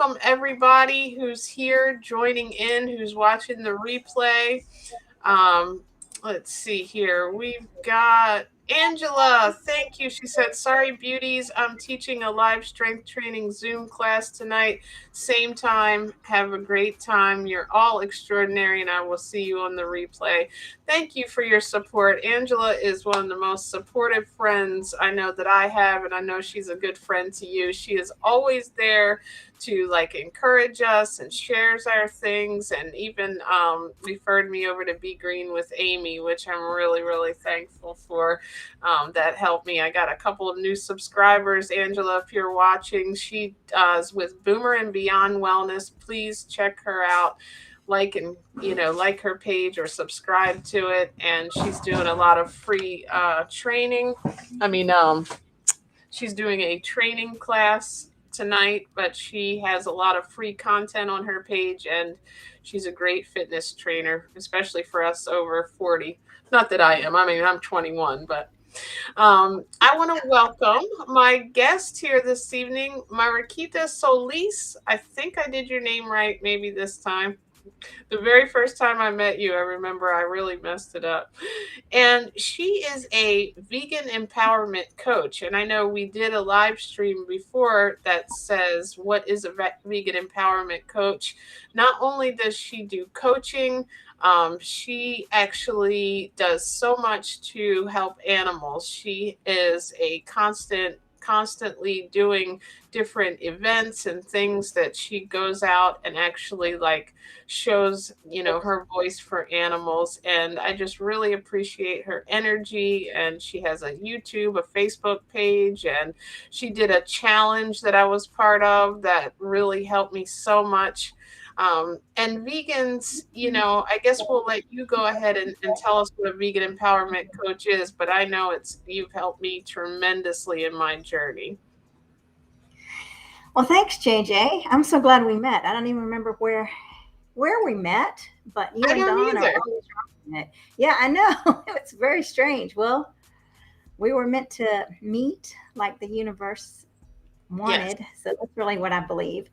welcome everybody who's here joining in, who's watching the replay. Um, let's see here. We've got Angela. Thank you. She said, "Sorry, beauties. I'm teaching a live strength training Zoom class tonight. Same time. Have a great time. You're all extraordinary, and I will see you on the replay." Thank you for your support. Angela is one of the most supportive friends I know that I have, and I know she's a good friend to you. She is always there to like encourage us and shares our things, and even referred me over to Be Green with Amy, which I'm really, really thankful for. That helped me. I got a couple of new subscribers. Angela, if you're watching, she does with Boomer and Beyond Wellness. Please check her out. Like and like her page or subscribe to it. And she's doing a lot of free training. I mean, she's doing a training class tonight, but she has a lot of free content on her page, and she's a great fitness trainer, especially for us over 40. Not that I am. I mean, I'm 21, but I want to welcome my guest here this evening, Mariquita Solis. I think I did your name right, maybe this time. The very first time I met you, I remember I really messed it up. And she is a vegan empowerment coach. And I know we did a live stream before that says, "What is a vegan empowerment coach?" Not only does she do coaching, she actually does so much to help animals. She is a constantly doing different events and things that she goes out and actually like shows her voice for animals, and I just really appreciate her energy. And she has a YouTube, a Facebook page, and she did a challenge that I was part of that really helped me so much. And vegans, I guess we'll let you go ahead and tell us what a vegan empowerment coach is, but I know you've helped me tremendously in my journey. Well, thanks, JJ. I'm so glad we met. I don't even remember where we met, but you I and don't Dawn are either. always rocking it. Yeah, I know. It's very strange. Well, we were meant to meet like the universe Yes. wanted. So that's really what I believe.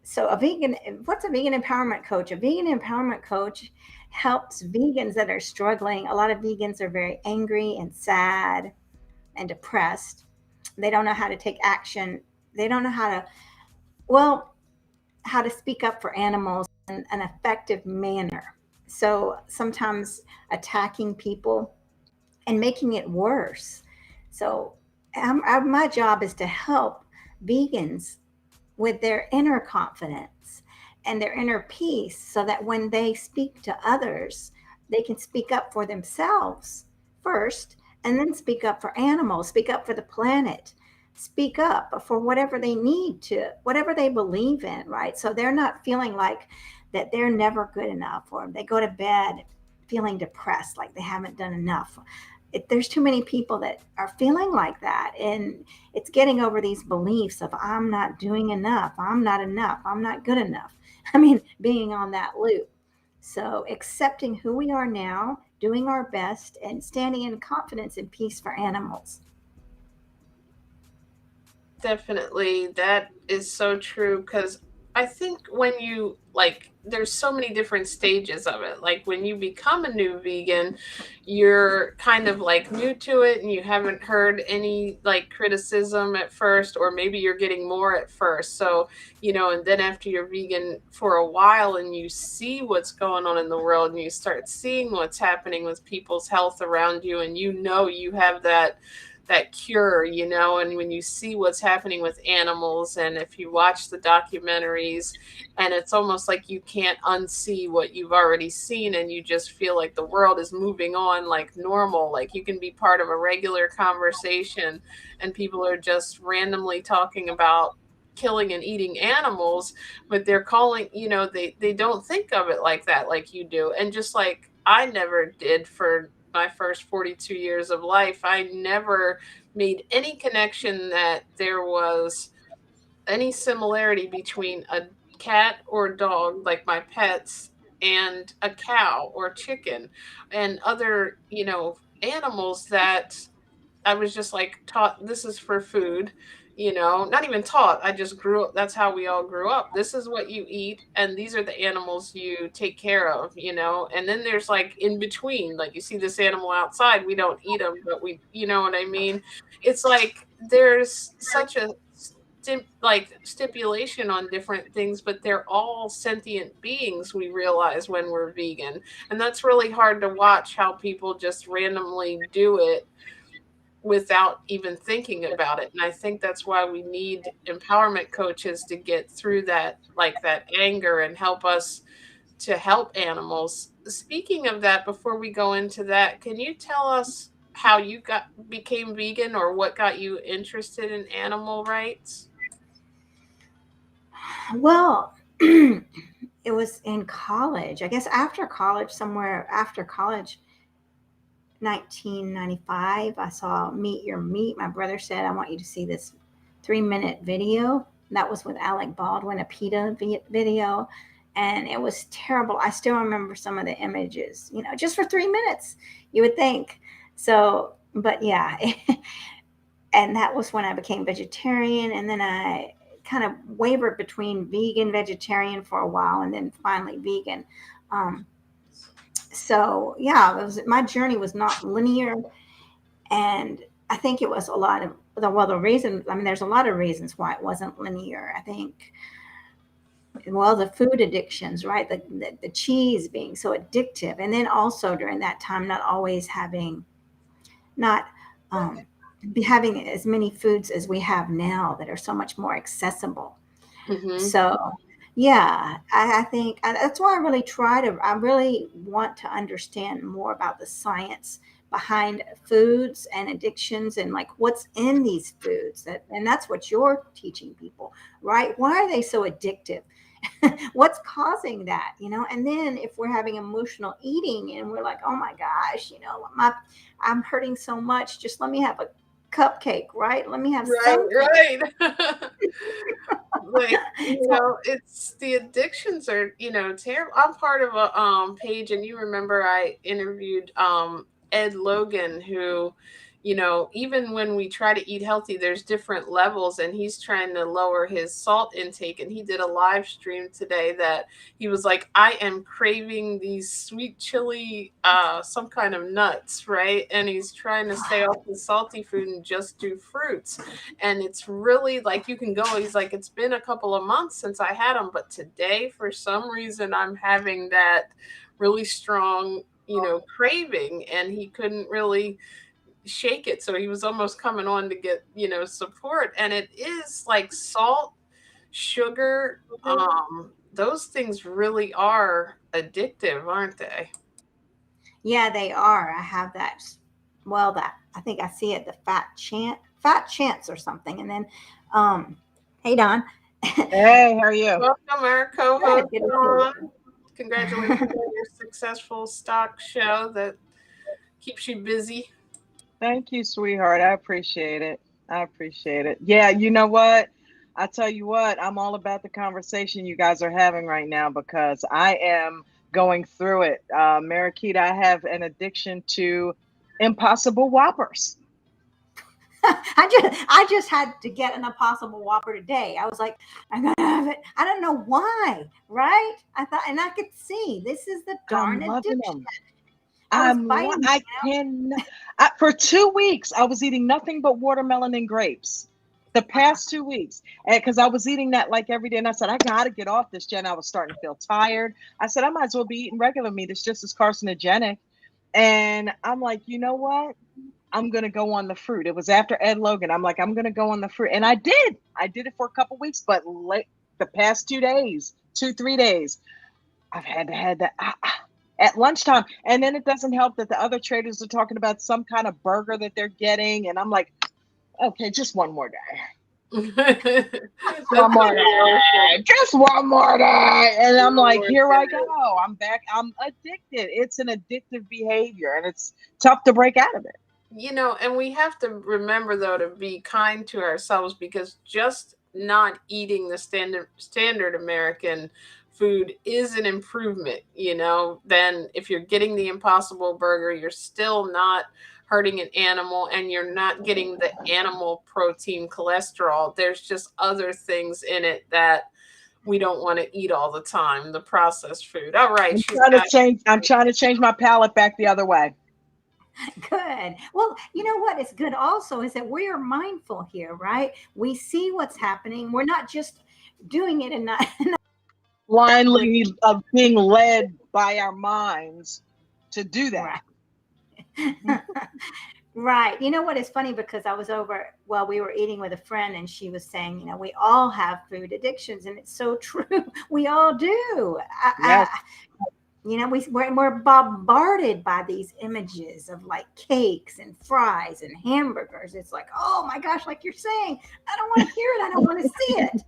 So what's a vegan empowerment coach? A vegan empowerment coach helps vegans that are struggling. A lot of vegans are very angry and sad and depressed. They don't know how to take action. They don't know well, how to speak up for animals in an effective manner. So sometimes attacking people and making it worse. So my job is to help vegans with their inner confidence and their inner peace so that when they speak to others, they can speak up for themselves first and then speak up for animals, speak up for the planet, speak up for whatever they need to, whatever they believe in, right? So they're not feeling like that they're never good enough or they go to bed feeling depressed, like they haven't done enough. There's too many people that are feeling like that. And it's getting over these beliefs of I'm not doing enough, I'm not enough, I'm not good enough. I mean, being on that loop. So accepting who we are now, doing our best, and standing in confidence and peace for animals. Definitely, that is so true because I think when you like, there's so many different stages of it. Like when you become a new vegan, you're kind of like new to it and you haven't heard any like criticism at first, or maybe you're getting more at first. So, and then after you're vegan for a while and you see what's going on in the world and you start seeing what's happening with people's health around you, and you have that cure, and when you see what's happening with animals, and if you watch the documentaries, and it's almost like you can't unsee what you've already seen, and you just feel like the world is moving on like normal, like you can be part of a regular conversation and people are just randomly talking about killing and eating animals, but they're calling, they don't think of it like that, like you do. And just like I never did for my first 42 years of life, I never made any connection that there was any similarity between a cat or dog, like my pets, and a cow or chicken and other, animals that I was just like taught this is for food. not even taught. I just grew up. That's how we all grew up. This is what you eat, and these are the animals you take care of. And then there's like in between, like you see this animal outside, we don't eat them, but you know what I mean? It's like there's such a stipulation on different things, but they're all sentient beings, we realize when we're vegan. And that's really hard to watch how people just randomly do it without even thinking about it. And I think that's why we need empowerment coaches to get through that, like that anger, and help us to help animals. Speaking of that, before we go into that, can you tell us how you got became vegan, or what got you interested in animal rights? Well, it was in college. I guess after college, somewhere after college, 1995, I saw Meet Your Meat. My brother said, I want you to see this 3-minute video. That was with Alec Baldwin, a PETA video. And it was terrible. I still remember some of the images, just for 3 minutes, you would think. So, but yeah. And that was when I became vegetarian. And then I kind of wavered between vegan, vegetarian for a while, and then finally vegan. Um, so yeah, my journey was not linear, and I think it was a lot of the reason. I mean, there's a lot of reasons why it wasn't linear. I think, well, the food addictions, right? The cheese being so addictive, and then also during that time, not be having as many foods as we have now that are so much more accessible. Mm-hmm. So, yeah, I think that's why I really want to understand more about the science behind foods and addictions, and like what's in these foods, and that's what you're teaching people, right? Why are they so addictive? What's causing that? And then if we're having emotional eating and we're like, oh my gosh, I'm hurting so much, just let me have a cupcake, right? Let me have Right, something. right. Like, So it's the addictions are, terrible. I'm part of a page, and you remember I interviewed Ed Logan, who, even when we try to eat healthy, there's different levels, and he's trying to lower his salt intake. And he did a live stream today that he was like, I am craving these sweet chili, some kind of nuts, right? And he's trying to stay off the salty food and just do fruits. And it's really like you can go, he's like, it's been a couple of months since I had them, but today for some reason I'm having that really strong, craving, and he couldn't really shake it, so he was almost coming on to get, support. And it is like salt, sugar, those things really are addictive, aren't they? yeah, they are. I have that. Well, that I think I see it. The fat chance or something. And then, um, hey Don, Hey, how are you? Welcome, our good, co-host good to see Dawn. you. Congratulations on your successful stock show that keeps you busy. Thank you, sweetheart. I appreciate it. I appreciate it. Yeah, you know what? I tell you what, I'm all about the conversation you guys are having right now because I am going through it. Mariquita, I have an addiction to Impossible Whoppers. I just had to get an Impossible Whopper today. I was like, I'm gonna have it. I don't know why, right? I thought, and I could see this is the darn I'm loving addiction. them. I was biting. I can for 2 weeks I was eating nothing but watermelon and grapes. The past 2 weeks, because I was eating that like every day, and I said I got to get off this, Jen. I was starting to feel tired. I said I might as well be eating regular meat. It's just as carcinogenic. And I'm like, you know what? I'm gonna go on the fruit. It was after Ed Logan. I'm like, I'm gonna go on the fruit, and I did. I did it for a couple weeks, but the past 2 days, 3 days, I've had to have that at lunchtime. And then it doesn't help that the other traders are talking about some kind of burger that they're getting. And I'm like, okay, just one more day. That's One more universal. day. Just one more day. And I'm One like, more here I day. go. I'm back. I'm addicted. It's an addictive behavior and it's tough to break out of it. And we have to remember though to be kind to ourselves, because just not eating the standard American food is an improvement. Then if you're getting the Impossible Burger, you're still not hurting an animal and you're not getting the animal protein cholesterol. There's just other things in it that we don't want to eat all the time, the processed food. All right, she's got. I'm trying to change my palate back the other way. Good. Well, you know what is good also is that we are mindful here, right? We see what's happening. We're not just doing it and not Blindly being led by our minds to do that. Right. Right. You know what is funny, because I was over, well, we were eating with a friend and she was saying, you know, we all have food addictions, and it's so true. We all do. Yes. You know, we're bombarded by these images of like cakes and fries and hamburgers. It's like, oh my gosh, like you're saying, I don't want to hear it. I don't want to see it.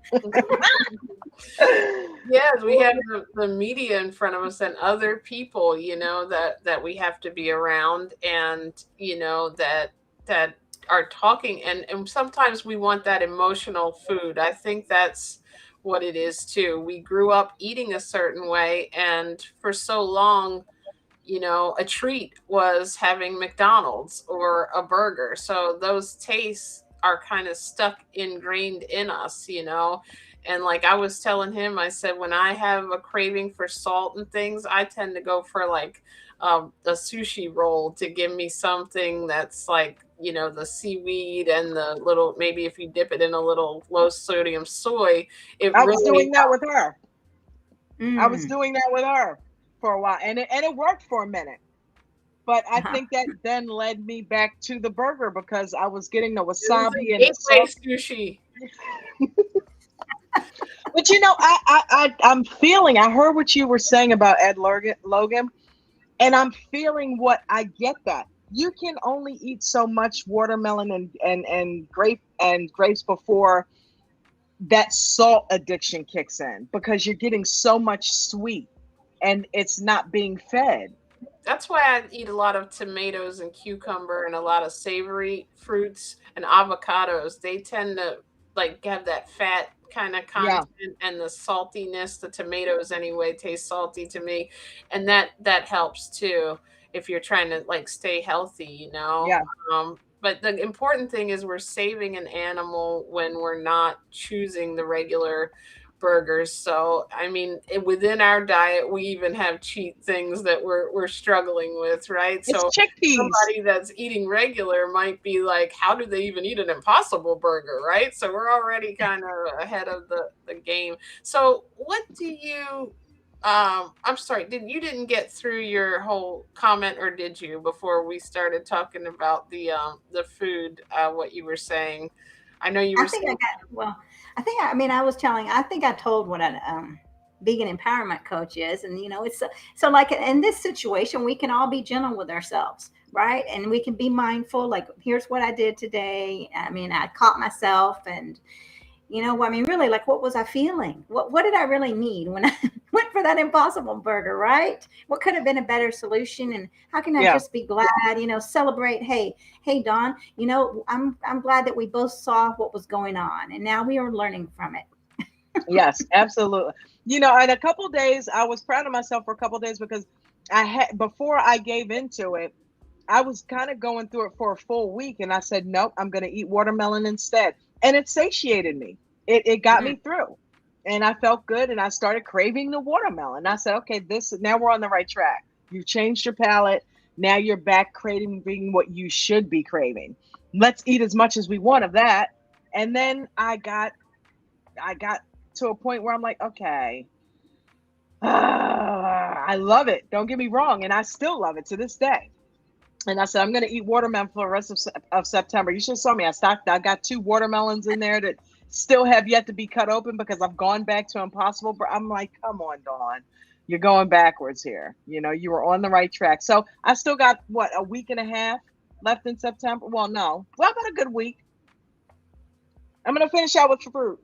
Yes, we have the media in front of us and other people, you know, that we have to be around, and, you know, that are talking. And sometimes we want that emotional food. I think that's what it is too. We grew up eating a certain way, and for so long, you know, a treat was having McDonald's or a burger. So those tastes are kind of stuck ingrained in us, you know. And like I was telling him, I said, when I have a craving for salt and things, I tend to go for like a sushi roll to give me something that's like, you know, the seaweed and the little, maybe if you dip it in a little low sodium soy, I was doing that with her. Mm. I was doing that with her for a while, and it worked for a minute. But I think that then led me back to the burger, because I was getting the wasabi and sushi. But you know, I'm feeling. I heard what you were saying about Ed Logan, and I'm feeling what I get that. You can only eat so much watermelon and grapes before that salt addiction kicks in, because you're getting so much sweet and it's not being fed. That's why I eat a lot of tomatoes and cucumber and a lot of savory fruits and avocados. They tend to like have that fat kind of content and the saltiness. The tomatoes anyway taste salty to me, and that helps too if you're trying to like stay healthy, you know. But the important thing is we're saving an animal when we're not choosing the regular burgers. So I mean, within our diet, we even have cheat things that we're struggling with, right? It's so chickpeas. Somebody that's eating regular might be like, how do they even eat an Impossible Burger, right? So we're already kind of ahead of the game. So what do you I'm sorry, didn't get through your whole comment, or did you, before we started talking about the food, what you were saying? I know you were saying. I think I told what an vegan empowerment coach is. And, you know, it's so like in this situation, we can all be gentle with ourselves, right? And we can be mindful. Like, here's what I did today. I mean, I caught myself, and, you know, I mean, really, like, what was I feeling? What did I really need when I went for that Impossible Burger, right? What could have been a better solution? And how can I just be glad, you know, celebrate? Hey, Dawn, you know, I'm glad that we both saw what was going on, and now we are learning from it. Yes, absolutely. You know, in a couple of days, I was proud of myself for a couple of days, because before I gave into it, I was kind of going through it for a full week, and I said, nope, I'm going to eat watermelon instead. And it satiated me. It got me through, and I felt good, and I started craving the watermelon. I said, okay, now we're on the right track. You've changed your palate. Now you're back craving what you should be craving. Let's eat as much as we want of that. And then I got to a point where I'm like, okay, I love it. Don't get me wrong. And I still love it to this day. And I said, I'm going to eat watermelon for the rest of September. You should have saw me. I got 2 watermelons in there that still have yet to be cut open, because I've gone back to Impossible. But I'm like, come on, Dawn, you're going backwards here. You know, you were on the right track. So I still got, a week and a half left in September. Well, no. Well, I got a good week. I'm going to finish out with fruit.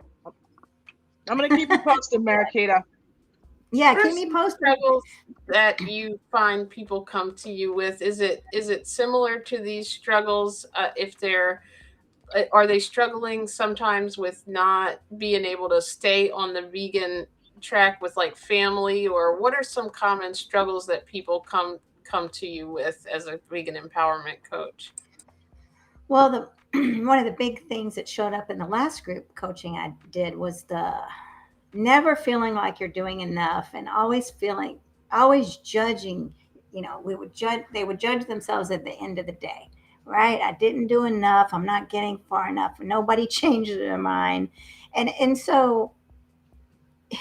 I'm going to keep you posted, Mariquita. Yeah, keep me posted. Struggles that you find people come to you with, is it similar to these struggles? Are they struggling sometimes with not being able to stay on the vegan track with like family, or what are some common struggles that people come come to you with as a vegan empowerment coach? Well, one of the big things that showed up in the last group coaching I did was the never feeling like you're doing enough, and always judging. They would judge themselves at the end of the day, right? I didn't do enough. I'm not getting far enough. Nobody changes their mind. And so,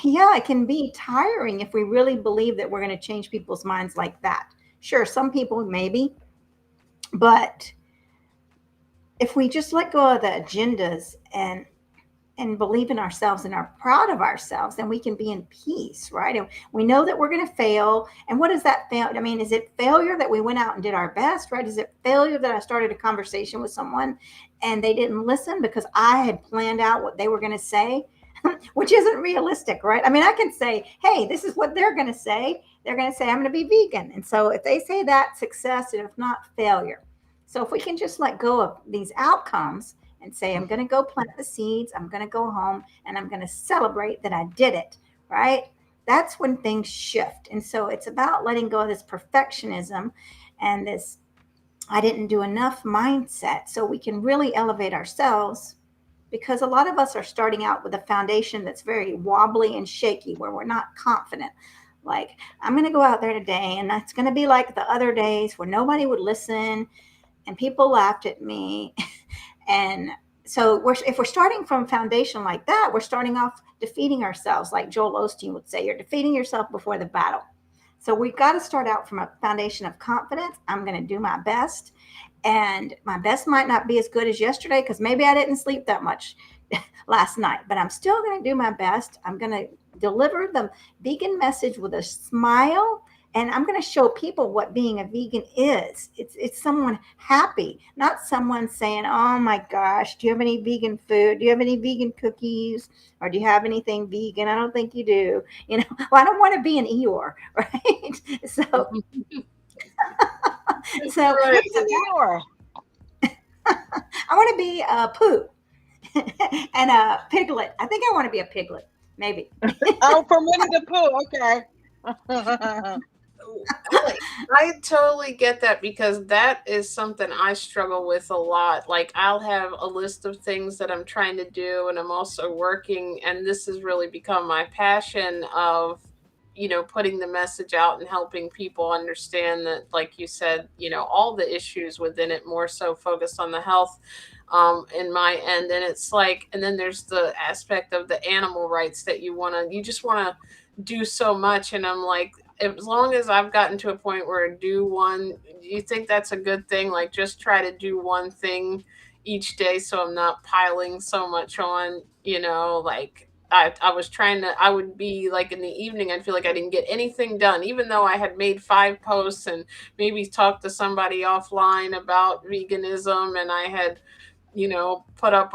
yeah, it can be tiring if we really believe that we're going to change people's minds like that. Sure, some people maybe, but if we just let go of the agendas and believe in ourselves and are proud of ourselves, then we can be in peace, right? And we know that we're going to fail. And what is that fail? I mean, is it failure that we went out and did our best, right? Is it failure that I started a conversation with someone and they didn't listen because I had planned out what they were going to say, which isn't realistic, right? I mean, I can say, hey, this is what they're going to say. They're going to say, I'm going to be vegan. And so if they say that, success, and if not, failure. So if we can just let go of these outcomes and say, I'm going to go plant the seeds, I'm going to go home, and I'm going to celebrate that I did it, right? That's when things shift. And so it's about letting go of this perfectionism and this I didn't do enough mindset, so we can really elevate ourselves, because a lot of us are starting out with a foundation that's very wobbly and shaky, where we're not confident. Like, I'm going to go out there today, and that's going to be like the other days where nobody would listen and people laughed at me. And so if we're starting from a foundation like that, we're starting off defeating ourselves. Like Joel Osteen would say, you're defeating yourself before the battle. So we've got to start out from a foundation of confidence. I'm going to do my best. And my best might not be as good as yesterday because maybe I didn't sleep that much last night, but I'm still going to do my best. I'm going to deliver the vegan message with a smile. And I'm going to show people what being a vegan is. It's someone happy, not someone saying, oh my gosh, do you have any vegan food? Do you have any vegan cookies? Or do you have anything vegan? I don't think you do. Well, I don't want to be an Eeyore, right? So, Right. Eeyore. I want to be a Pooh and a Piglet. I think I want to be a Piglet, maybe. Oh, from Winnie the Pooh. Okay. I totally get that, because that is something I struggle with a lot. Like, I'll have a list of things that I'm trying to do, and I'm also working, and this has really become my passion of, putting the message out and helping people understand that, like you said, all the issues within it, more so focused on the health in my end. And it's like, and then there's the aspect of the animal rights that you just want to do so much. And I'm like, as long as I've gotten to a point where you think that's a good thing? Like, just try to do one thing each day so I'm not piling so much on, like I would be like in the evening, I'd feel like I didn't get anything done, even though I had made 5 posts and maybe talked to somebody offline about veganism, and I had, put up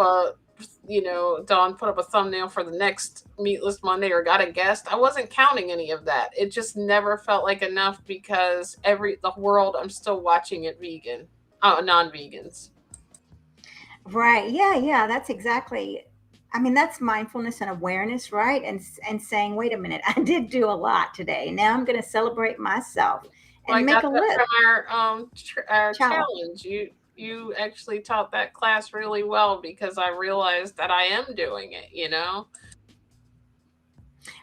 Dawn put up a thumbnail for the next Meatless Monday or got a guest. I wasn't counting any of that. It just never felt like enough, because the world, I'm still watching it vegan, non-vegans. Right. Yeah. That's exactly. I mean, that's mindfulness and awareness, right? And saying, wait a minute, I did do a lot today. Now I'm going to celebrate myself and Well, I make got a that list. from our Challenge. challenge. You actually taught that class really well, because I realized that I am doing it.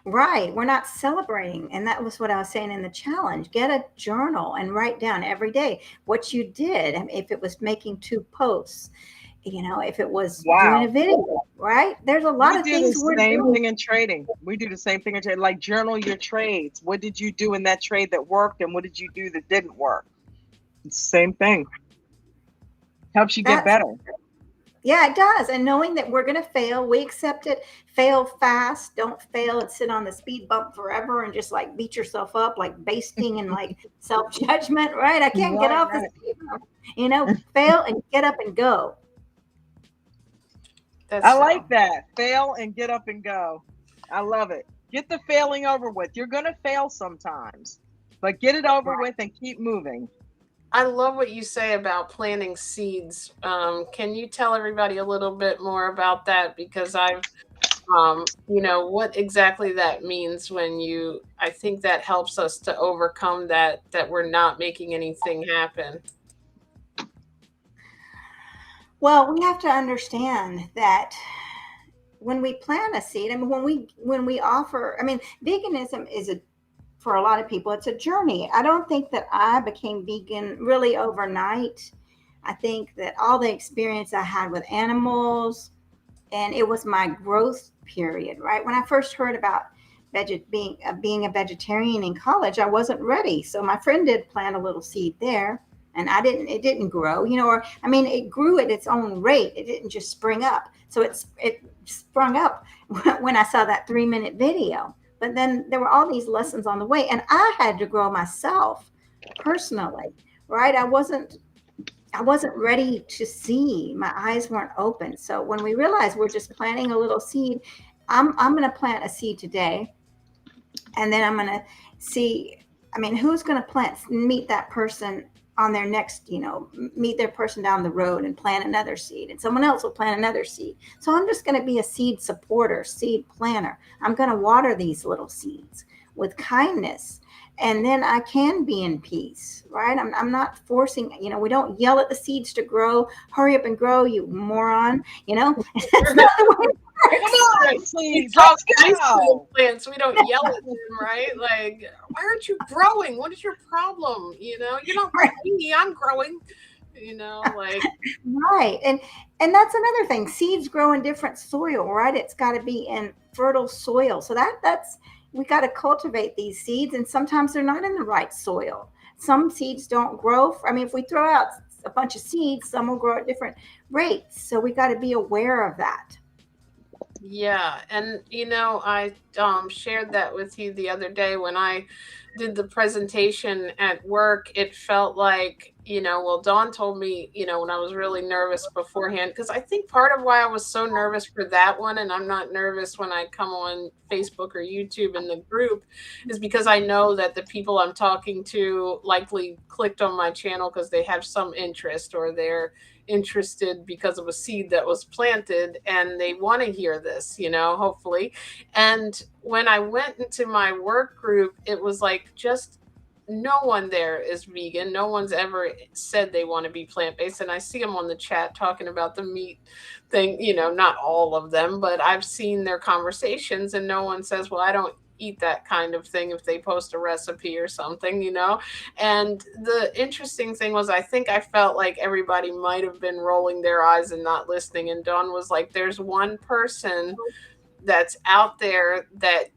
Right. We're not celebrating. And that was what I was saying in the challenge. Get a journal and write down every day what you did. I mean, if it was making 2 posts, if it was doing a video, right? There's a lot of things we're doing. doing. Thing in trading. We do the same thing in trading. Like, journal your trades. What did you do in that trade that worked, and what did you do that didn't work? It's the same thing. Helps you get better. Yeah, it does. And knowing that we're going to fail, we accept it. Fail fast. Don't fail and sit on the speed bump forever and just like beat yourself up, like basting and like self-judgment, right? I can't get off the speed bump. Fail and get up and go. I like that. Fail and get up and go. I love it. Get the failing over with. You're going to fail sometimes, but get it over with and keep moving. I love what you say about planting seeds. Can you tell everybody a little bit more about that? Because I've what exactly that means when I think that helps us to overcome that we're not making anything happen. Well, we have to understand that when we plant a seed, I mean, when we offer, I mean, veganism is for a lot of people, it's a journey. I don't think that I became vegan really overnight. I think that all the experience I had with animals, and it was my growth period, right? When I first heard about being a vegetarian in college, I wasn't ready. So my friend did plant a little seed there, and it didn't grow, or I mean, it grew at its own rate. It didn't just spring up. So it sprung up when I saw that 3-minute video. But then there were all these lessons on the way, and I had to grow myself personally, right? I wasn't ready to see. My eyes weren't open. So when we realized we're just planting a little seed, I'm going to plant a seed today, and then I'm going to see. I mean, who's going to meet that person on their next, meet their person down the road and plant another seed, and someone else will plant another seed. So I'm just going to be a seed supporter, seed planter. I'm going to water these little seeds with kindness, and then I can be in peace, right? I'm not forcing, we don't yell at the seeds to grow. Hurry up and grow, you moron. That's not the way it works. We talk nice to the plants. We don't yell at them, right? Like, why aren't you growing? What is your problem? You're not like me. I'm growing. Like right. And that's another thing. Seeds grow in different soil, right? It's got to be in fertile soil. So that's we got to cultivate these seeds, and sometimes they're not in the right soil. Some seeds don't grow. I mean, if we throw out a bunch of seeds, some will grow at different rates. So we got to be aware of that. Yeah, and I shared that with you the other day when I did the presentation at work. It felt like, well, Dawn told me, when I was really nervous beforehand, because I think part of why I was so nervous for that one, and I'm not nervous when I come on Facebook or YouTube in the group, is because I know that the people I'm talking to likely clicked on my channel because they have some interest, or they're interested because of a seed that was planted and they want to hear this, hopefully. And when I went into my work group, it was like just no one there is vegan. No one's ever said they want to be plant-based. And I see them on the chat talking about the meat thing, not all of them, but I've seen their conversations, and no one says, well, I don't eat that kind of thing if they post a recipe or something, And the interesting thing was, I think I felt like everybody might have been rolling their eyes and not listening. And Dawn was like, there's one person that's out there that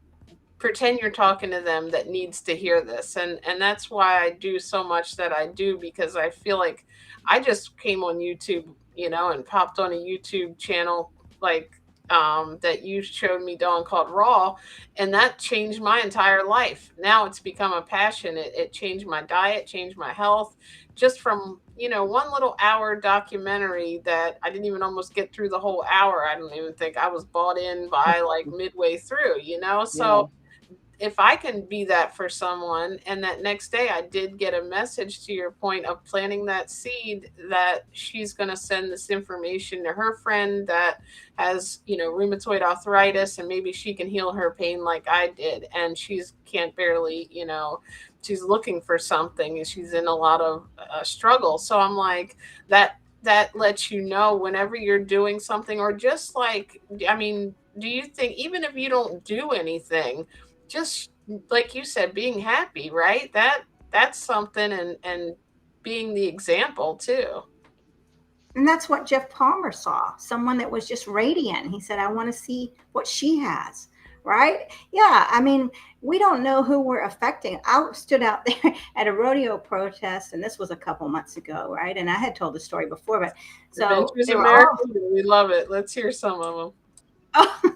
pretend you're talking to them that needs to hear this. And that's why I do so much that I do, because I feel like I just came on YouTube, and popped on a YouTube channel like that you showed me, Dawn, called Raw, and that changed my entire life. Now it's become a passion. It changed my diet, changed my health, just from one little hour documentary that I didn't even almost get through the whole hour. I don't even think I was bought in by like midway through, so if I can be that for someone, and that next day I did get a message, to your point of planting that seed, that she's going to send this information to her friend that has, rheumatoid arthritis, and maybe she can heal her pain like I did. And can't barely, she's looking for something, and she's in a lot of struggle. So I'm like, that lets whenever you're doing something, or just like, I mean, do you think, even if you don't do anything, just like you said, being happy, right? That's something, and being the example too. And that's what Jeff Palmer saw, someone that was just radiant. He said, I want to see what she has, right? Yeah, I mean, we don't know who we're affecting. I stood out there at a rodeo protest, and this was a couple months ago, right? And I had told the story before, but so Adventures America, we love it. Let's hear some of them. Oh,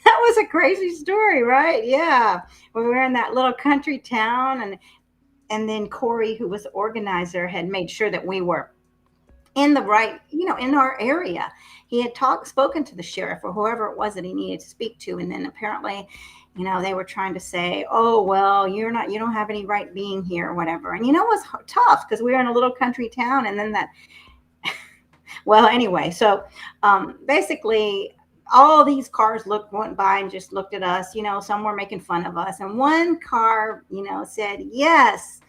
that was a crazy story, right? Yeah. We were in that little country town, and then Corey, who was the organizer, had made sure that we were in the right, in our area. He had spoken to the sheriff or whoever it was that he needed to speak to. And then apparently, they were trying to say, oh, well, you don't have any right being here or whatever. And, it was tough because we were in a little country town. And then well, anyway, so basically all these cars went by and just looked at us, some were making fun of us. And one car, said, yes,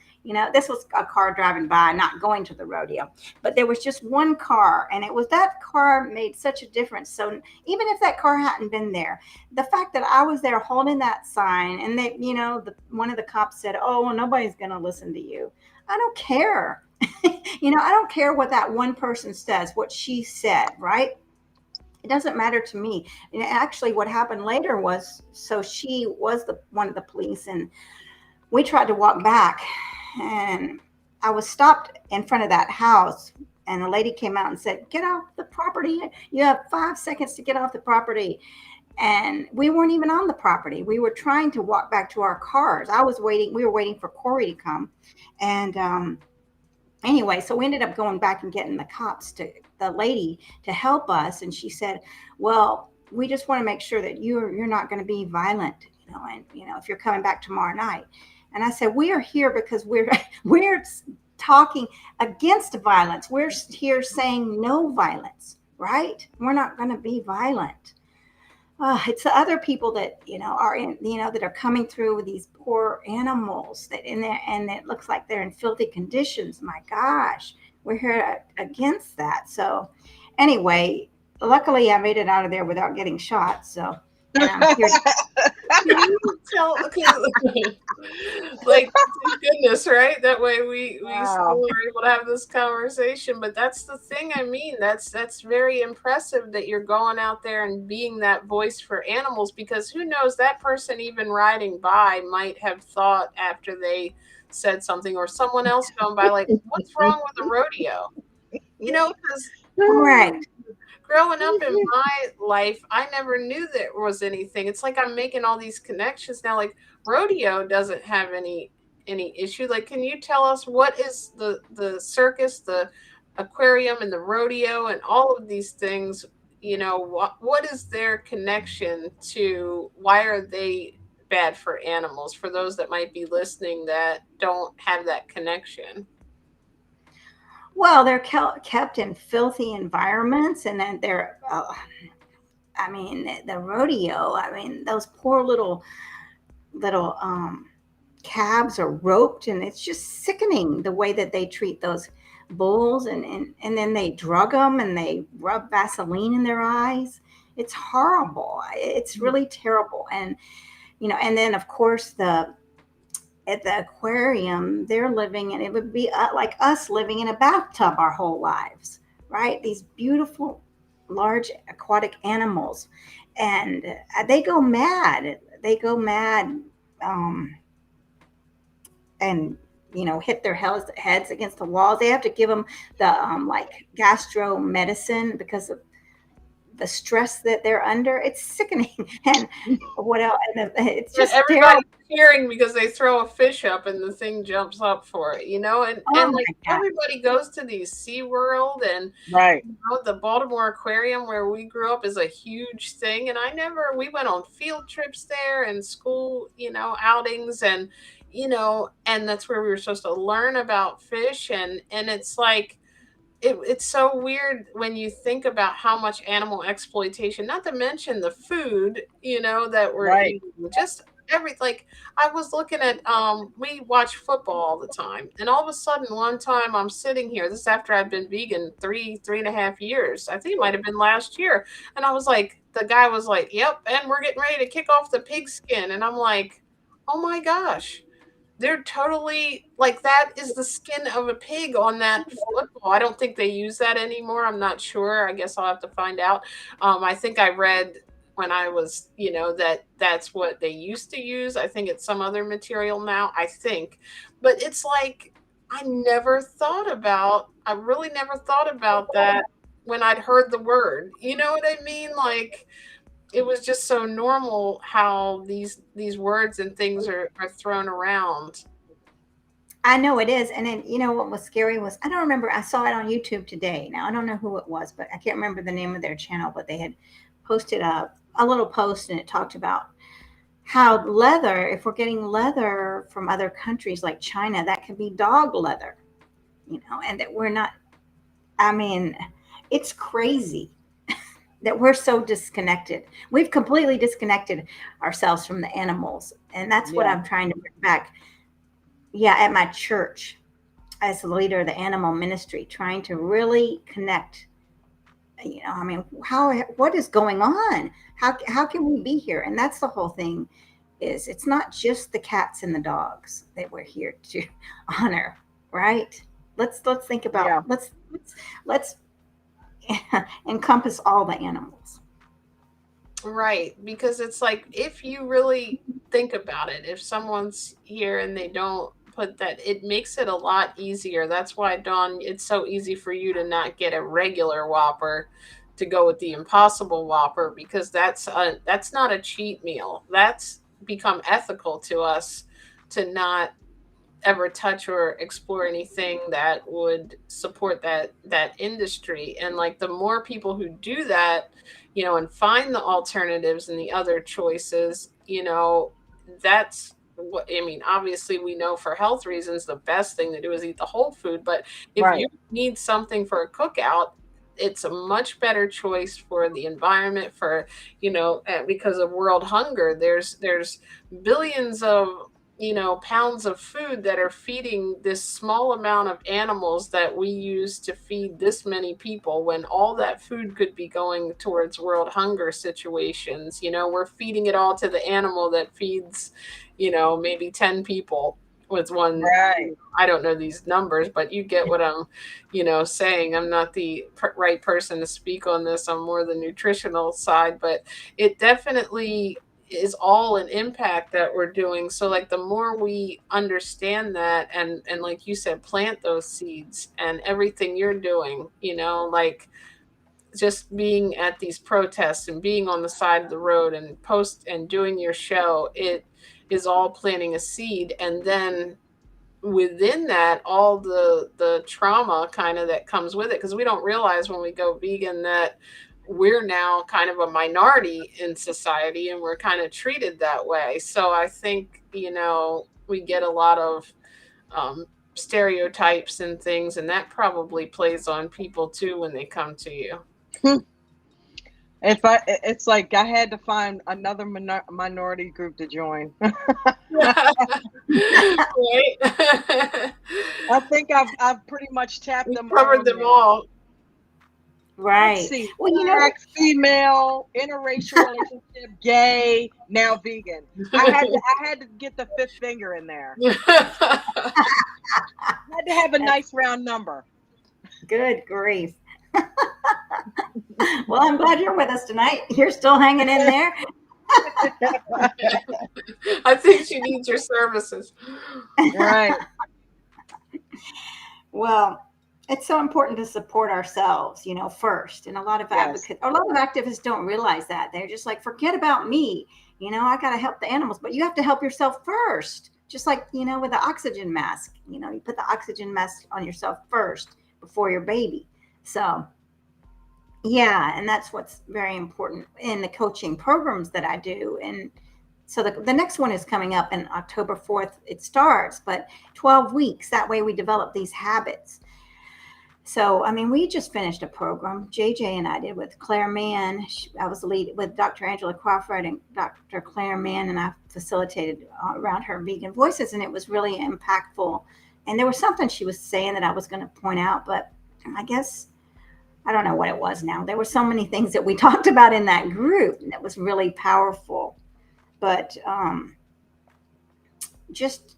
this was a car driving by, not going to the rodeo, but there was just one car, and it was that car made such a difference. So even if that car hadn't been there, the fact that I was there holding that sign, and they, one of the cops said, oh, well, nobody's going to listen to you. I don't care. I don't care what that one person says, what she said, right? It doesn't matter to me. And actually what happened later was, so she was one of the police, and we tried to walk back, and I was stopped in front of that house, and a lady came out and said, get off the property. You have 5 seconds to get off the property. And we weren't even on the property. We were trying to walk back to our cars. We were waiting for Corey to come. And anyway, so we ended up going back and getting the lady to help us. And she said, well, we just want to make sure that you're not going to be violent, and if you're coming back tomorrow night. And I said, we are here because we're talking against violence. We're here saying no violence, right? We're not going to be violent. It's the other people that that are coming through with these poor animals and it looks like they're in filthy conditions. My gosh, we're here against that. So anyway, luckily I made it out of there without getting shot. So I'm here. Like, thank goodness, right? That way we Wow. still are able to have this conversation. But that's the thing. I mean, that's very impressive that you're going out there and being that voice for animals, because who knows, that person even riding by might have thought after they said something, or someone else going by, like, what's wrong with the rodeo? Because Right. growing up in my life, I never knew there was anything. It's like I'm making all these connections now. Like, rodeo doesn't have any issue. Like, can you tell us what is the circus, the aquarium, and the rodeo, and all of these things? What is their connection to? Why are they bad for animals? For those that might be listening that don't have that connection. Well, they're kept in filthy environments, and then the rodeo. Those poor little calves are roped, and it's just sickening the way that they treat those bulls, and then they drug them and they rub Vaseline in their eyes. It's horrible. It's really terrible. And then of course at the aquarium, they're living, and it would be like us living in a bathtub our whole lives, right? These beautiful, large aquatic animals, and they go mad. They go mad, and hit their heads against the walls. They have to give them the like gastro medicine because of the stress that they're under. It's sickening. And what else? And it's just everybody's cheering because they throw a fish up and the thing jumps up for it, and Oh like my God. everybody goes to these SeaWorld, and Right. the Baltimore Aquarium where we grew up is a huge thing. And we went on field trips there and school, outings, and and that's where we were supposed to learn about fish, and it's like it's so weird when you think about how much animal exploitation, not to mention the food, that we're Right. eating. Just like, I was looking at, we watch football all the time, and all of a sudden one time I'm sitting here, this is after I've been vegan 3.5 years, I think it might have been last year, and I was like, the guy was like, yep, and we're getting ready to kick off the pigskin, and I'm like, oh my gosh, they're totally like, that is the skin of a pig on that football. I don't think they use that anymore. I'm not sure. I guess I'll have to find out. I think I read when I was, that's what they used to use. I think it's some other material now, I think. But it's like, I really never thought about that when I'd heard the word. You know what I mean? Like, it was just so normal how these words and things are thrown around. I know it is. And then, what was scary was, I don't remember, I saw it on YouTube today. Now, I don't know who it was, but I can't remember the name of their channel, but they had posted a little post, and it talked about how leather, if we're getting leather from other countries like China, that could be dog leather, and that we're not, I mean, it's crazy. that we're so disconnected. We've completely disconnected ourselves from the animals. And that's what Yeah. I'm trying to bring back. Yeah, at my church, as the leader of the animal ministry, trying to really connect. I mean, what is going on? How can we be here? And that's the whole thing. Is it's not just the cats and the dogs that we're here to honor, right? Let's think about Yeah. let's encompass all the animals. Right, because it's like if you really think about it, if someone's here and they don't put that, it makes it a lot easier. That's why, Dawn, it's so easy for you to not get a regular Whopper, to go with the Impossible Whopper, because that's not a cheat meal. That's become ethical to us, to not ever touch or explore anything that would support that industry. And like the more people who do that, and find the alternatives and the other choices, that's what I mean. Obviously, we know for health reasons the best thing to do is eat the whole food, but if you Right. need something for a cookout, it's a much better choice for the environment, for because of world hunger. There's billions of pounds of food that are feeding this small amount of animals that we use to feed this many people, when all that food could be going towards world hunger situations. We're feeding it all to the animal that feeds, maybe 10 people with one. Right. I don't know these numbers, but you get what I'm, saying. I'm not the right person to speak on this. I'm more the nutritional side, but it definitely is all an impact that we're doing. So like the more we understand that, and like you said, plant those seeds, and everything you're doing, like just being at these protests and being on the side of the road and post and doing your show, it is all planting a seed. And then within that, all the trauma kind of that comes with it, because we don't realize when we go vegan that we're now kind of a minority in society, and we're kind of treated that way. So I think we get a lot of um, stereotypes and things, and that probably plays on people too when they come to you. It's like I had to find another minority group to join. Right. I think I've pretty much tapped We them covered all them now. all. Let's Right. see. Well, Black, female, interracial relationship, gay, now vegan. I had to get the fifth finger in there. I had to have a nice round number. good grief. Well, I'm glad you're with us tonight. You're still hanging in there. I think she needs your services. Right. Well, it's so important to support ourselves, first. And Yes. a lot of activists don't realize that. They're just like, forget about me. I got to help the animals, but you have to help yourself first. Just like, with the oxygen mask, you put the oxygen mask on yourself first before your baby. So, yeah, and that's what's very important in the coaching programs that I do. And so the next one is coming up in October 4th. It starts, but 12 weeks. That way we develop these habits. So, I mean, we just finished a program, JJ and I did, with Claire Mann. I was the lead with Dr. Angela Crawford and Dr. Claire Mann, and I facilitated around her vegan voices, and it was really impactful. And there was something she was saying that I was going to point out, but I guess I don't know what it was now. There were so many things that we talked about in that group that was really powerful. But just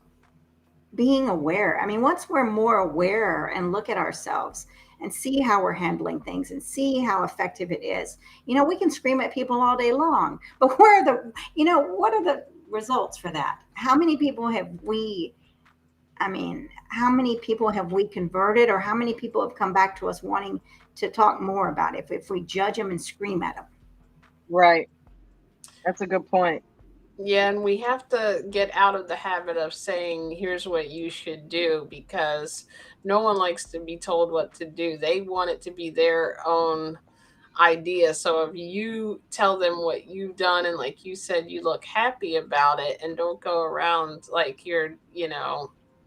being aware. I mean, once we're more aware and look at ourselves and see how we're handling things and see how effective it is, we can scream at people all day long. But what are the results for that? How many people have we converted, or how many people have come back to us wanting to talk more about it if we judge them and scream at them? Right. That's a good point. Yeah, and we have to get out of the habit of saying, here's what you should do, because no one likes to be told what to do. They want it to be their own idea. So if you tell them what you've done, and like you said, you look happy about it, and don't go around like you're,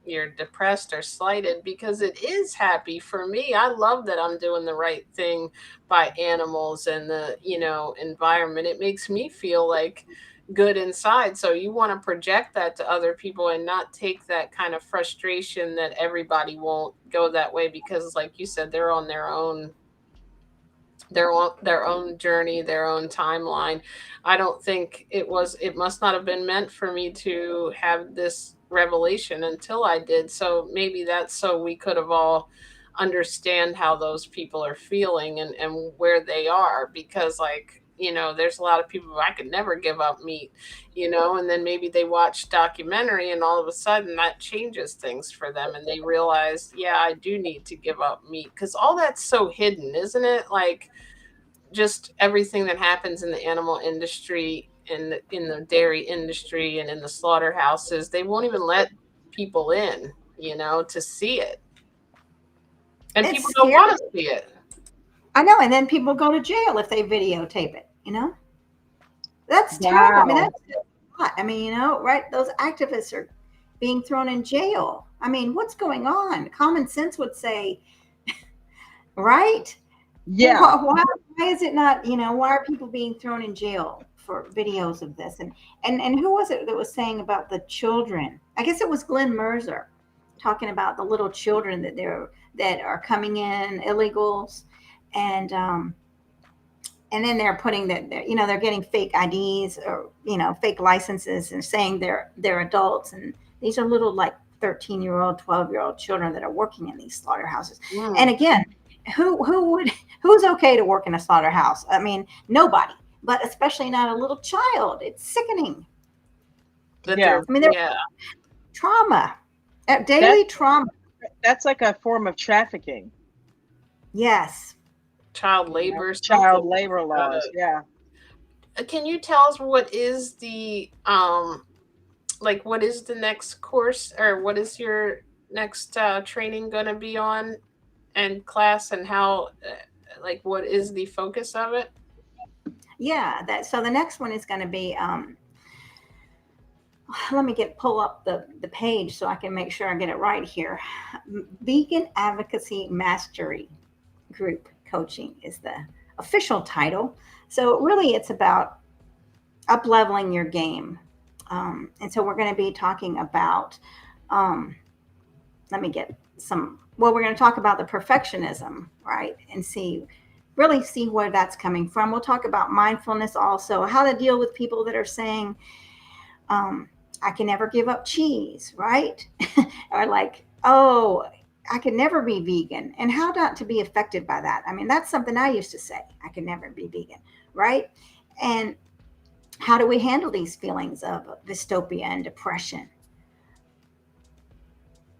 you're depressed or slighted, because it is happy for me. I love that I'm doing the right thing by animals and the, environment. It makes me feel like good inside. So you want to project that to other people and not take that kind of frustration that everybody won't go that way, because like you said, they're on their own journey, their own timeline. I don't think it must not have been meant for me to have this revelation until I did. So maybe that's so we could have all understand how those people are feeling and where they are, because like, there's a lot of people, I could never give up meat, and then maybe they watch documentary and all of a sudden that changes things for them and they realize, yeah, I do need to give up meat, because all that's so hidden, isn't it? Like, just everything that happens in the animal industry, in the dairy industry, and in the slaughterhouses, they won't even let people in, to see it. And It's people don't scary. want to see it. I know. And then people go to jail if they videotape it, That's terrible. I mean, Wow. that's a lot. I mean, right? Those activists are being thrown in jail. I mean, what's going on? Common sense would say, right? Yeah. Why is it not, why are people being thrown in jail for videos of this? And who was it that was saying about the children? I guess it was Glenn Mercer talking about the little children that are coming in, illegals, and and then they're putting that, they're getting fake IDs or fake licenses and saying they're adults, and these are little like 13-year-old, 12-year-old children that are working in these slaughterhouses. And Mm. again, who's okay to work in a slaughterhouse? I mean, nobody, but especially not a little child. It's sickening. That Yeah. they're, I mean, there's yeah, trauma, That daily trauma. that's like a form of trafficking, Yes. child labor, child something. labor laws. Yeah. Can you tell us what is the like, what is the next course, or what is your next training going to be on, and class, and how, like, what is the focus of it? Yeah. So the next one is going to be let me pull up the page so I can make sure I get it right here. Vegan Advocacy Mastery Group Coaching is the official title. So really, it's about up leveling your game. And so we're going to be talking about. Let me get some. Well, we're going to talk about the perfectionism, right, and really see where that's coming from. We'll talk about mindfulness also, how to deal with people that are saying, I can never give up cheese, right? Or like, oh, I can never be vegan, and how not to be affected by that. I mean, that's something I used to say, I can never be vegan, right? And how do we handle these feelings of dystopia and depression?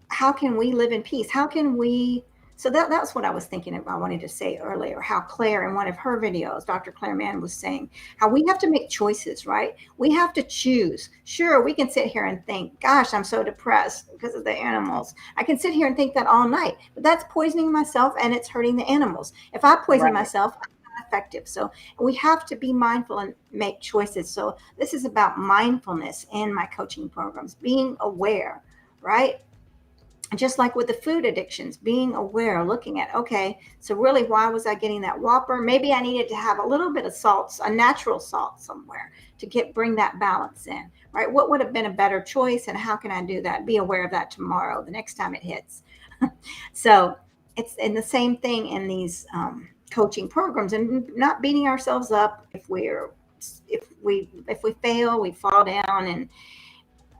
How can we live in peace? How can we? So that's what I was thinking of. I wanted to say earlier how Claire, in one of her videos, Dr. Claire Mann, was saying how we have to make choices, right? We have to choose. Sure, we can sit here and think, gosh, I'm so depressed because of the animals. I can sit here and think that all night, but that's poisoning myself and it's hurting the animals. If I poison Right. myself, I'm not effective. So we have to be mindful and make choices. So this is about mindfulness in my coaching programs, being aware, right? Just like with the food addictions, being aware, looking at, okay, so really, why was I getting that Whopper? Maybe I needed to have a little bit of salt, a natural salt somewhere to bring that balance in, right? What would have been a better choice, and how can I do that? Be aware of that tomorrow, the next time it hits. So it's in the same thing in these coaching programs, and not beating ourselves up if we fail, we fall down, and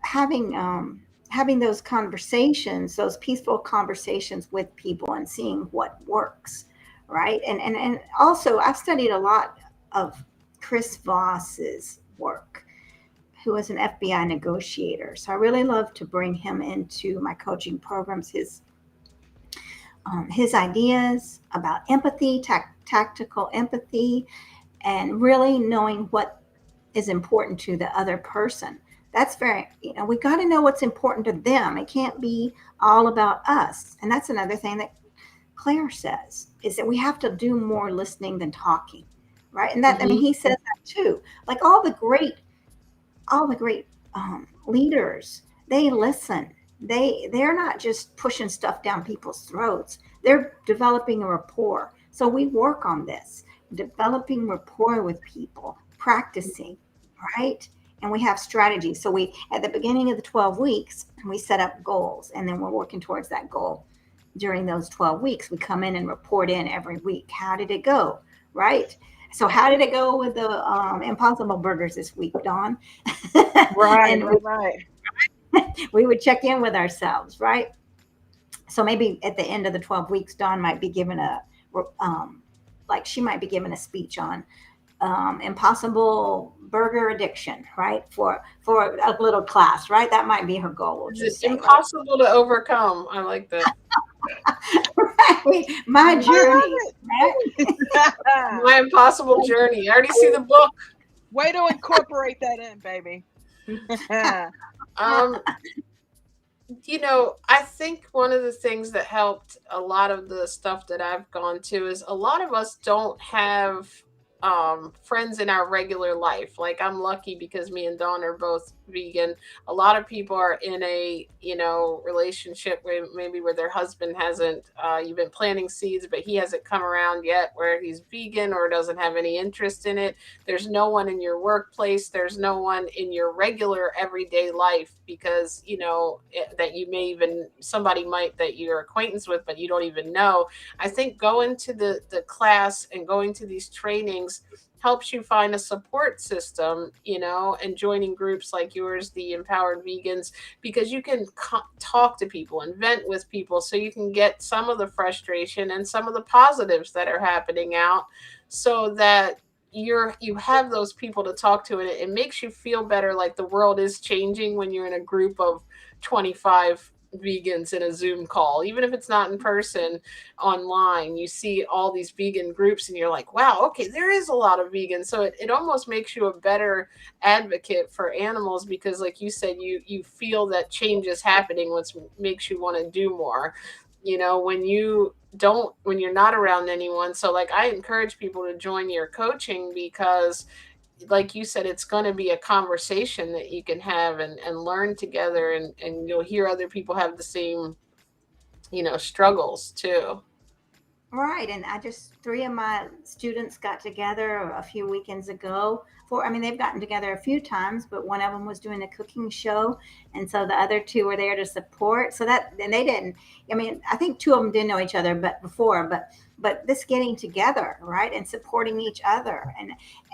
having those conversations, those peaceful conversations with people, and seeing what works, right? And also, I've studied a lot of Chris Voss's work, who was an FBI negotiator. So I really love to bring him into my coaching programs. His ideas about empathy, tactical empathy, and really knowing what is important to the other person. That's very, we got to know what's important to them. It can't be all about us. And that's another thing that Claire says, is that we have to do more listening than talking, right? And that, I mean, Hmm. he says that too. Like all the great leaders, they listen. they're not just pushing stuff down people's throats. They're developing a rapport. So we work on this, developing rapport with people, practicing, right? And we have strategies. So we, at the beginning of the 12 weeks, we set up goals, and then we're working towards that goal. During those 12 weeks, we come in and report in every week. How did it go? Right? So how did it go with the Impossible Burgers this week, Dawn? Right, And right. we would check in with ourselves, right? So maybe at the end of the 12 weeks, Dawn might be given like she might be given a speech on impossible burger addiction, right? For a little class, right? That might be her goal. We'll Is just it say, impossible to overcome? I like that. right? My journey, right? My impossible journey. I already see the book. Way to incorporate that in, baby. Um, I think one of the things that helped a lot of the stuff that I've gone to is a lot of us don't have friends in our regular life. Like, I'm lucky because me and Dawn are both vegan. A lot of people are in a relationship where maybe where their husband hasn't you've been planting seeds, but he hasn't come around yet where he's vegan or doesn't have any interest in it. There's no one in your workplace, there's no one in your regular everyday life, because that you may even somebody might that you're acquaintance with but you don't even know. I think going to the class and going to these trainings helps you find a support system, and joining groups like yours, the Empowered Vegans, because you can talk to people and vent with people, so you can get some of the frustration and some of the positives that are happening out, so that you have those people to talk to, and it makes you feel better, like the world is changing when you're in a group of 25 vegans in a Zoom call. Even if it's not in person, online you see all these vegan groups and you're like, wow, okay, there is a lot of vegans. So it almost makes you a better advocate for animals, because like you said, you feel that change is happening, which makes you want to do more, when you're not around anyone. So like, I encourage people to join your coaching, because like you said, it's going to be a conversation that you can have and learn together, and you'll hear other people have the same struggles too. Right. And three of my students got together a few weekends ago. I mean, they've gotten together a few times, but one of them was doing a cooking show. And so the other two were there to support. And they didn't, I mean, I think two of them didn't know each other, but this getting together, right, and supporting each other.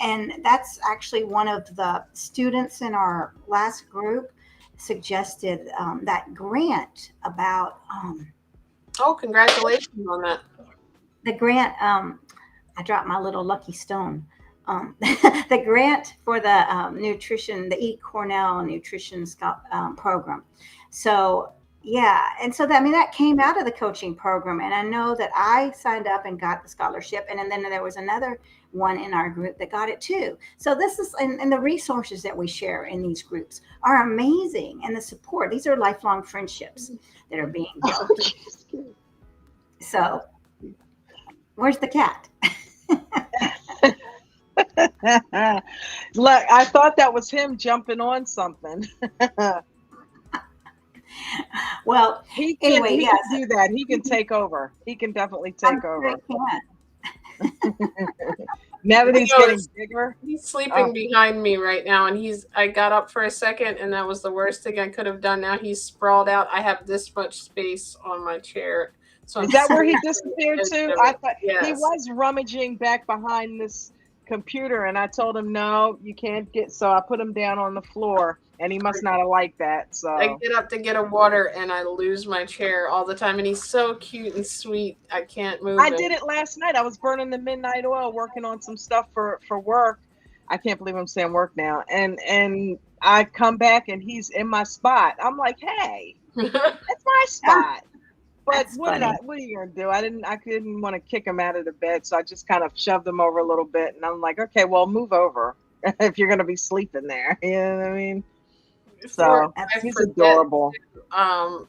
And that's actually one of the students in our last group suggested that grant about, Oh, congratulations on that. the grant, I dropped my little lucky stone. The grant for the nutrition, the E. Cornell nutrition program. So yeah, and so that came out of the coaching program, and I know that I signed up and got the scholarship, and then there was another one in our group that got it too. So this is, and the resources that we share in these groups are amazing, and the support. These are lifelong friendships that are being built. So where's the cat? Look, I thought that was him jumping on something. Well, he anyway, can do that. He can take over. He can definitely take over. Now that he's getting bigger. He's sleeping behind me right now, and I got up for a second, and that was the worst thing I could have done. Now he's sprawled out. I have this much space on my chair. So is that where he disappeared to? I thought yes. He was rummaging back behind this computer, and I told him, no, you can't get, so I put him down on the floor, and he must not have liked that. So I get up to get a water, and I lose my chair all the time, and he's so cute and sweet. I can't move I did it last night. I was burning the midnight oil, working on some stuff for work. I can't believe I'm saying work now. And I come back, and he's in my spot. I'm like, hey, that's my spot. But what are you gonna do? I didn't want to kick him out of the bed, so I just kind of shoved him over a little bit, and I'm like, okay, well, move over if you're gonna be sleeping there. You know what I mean? So he's adorable.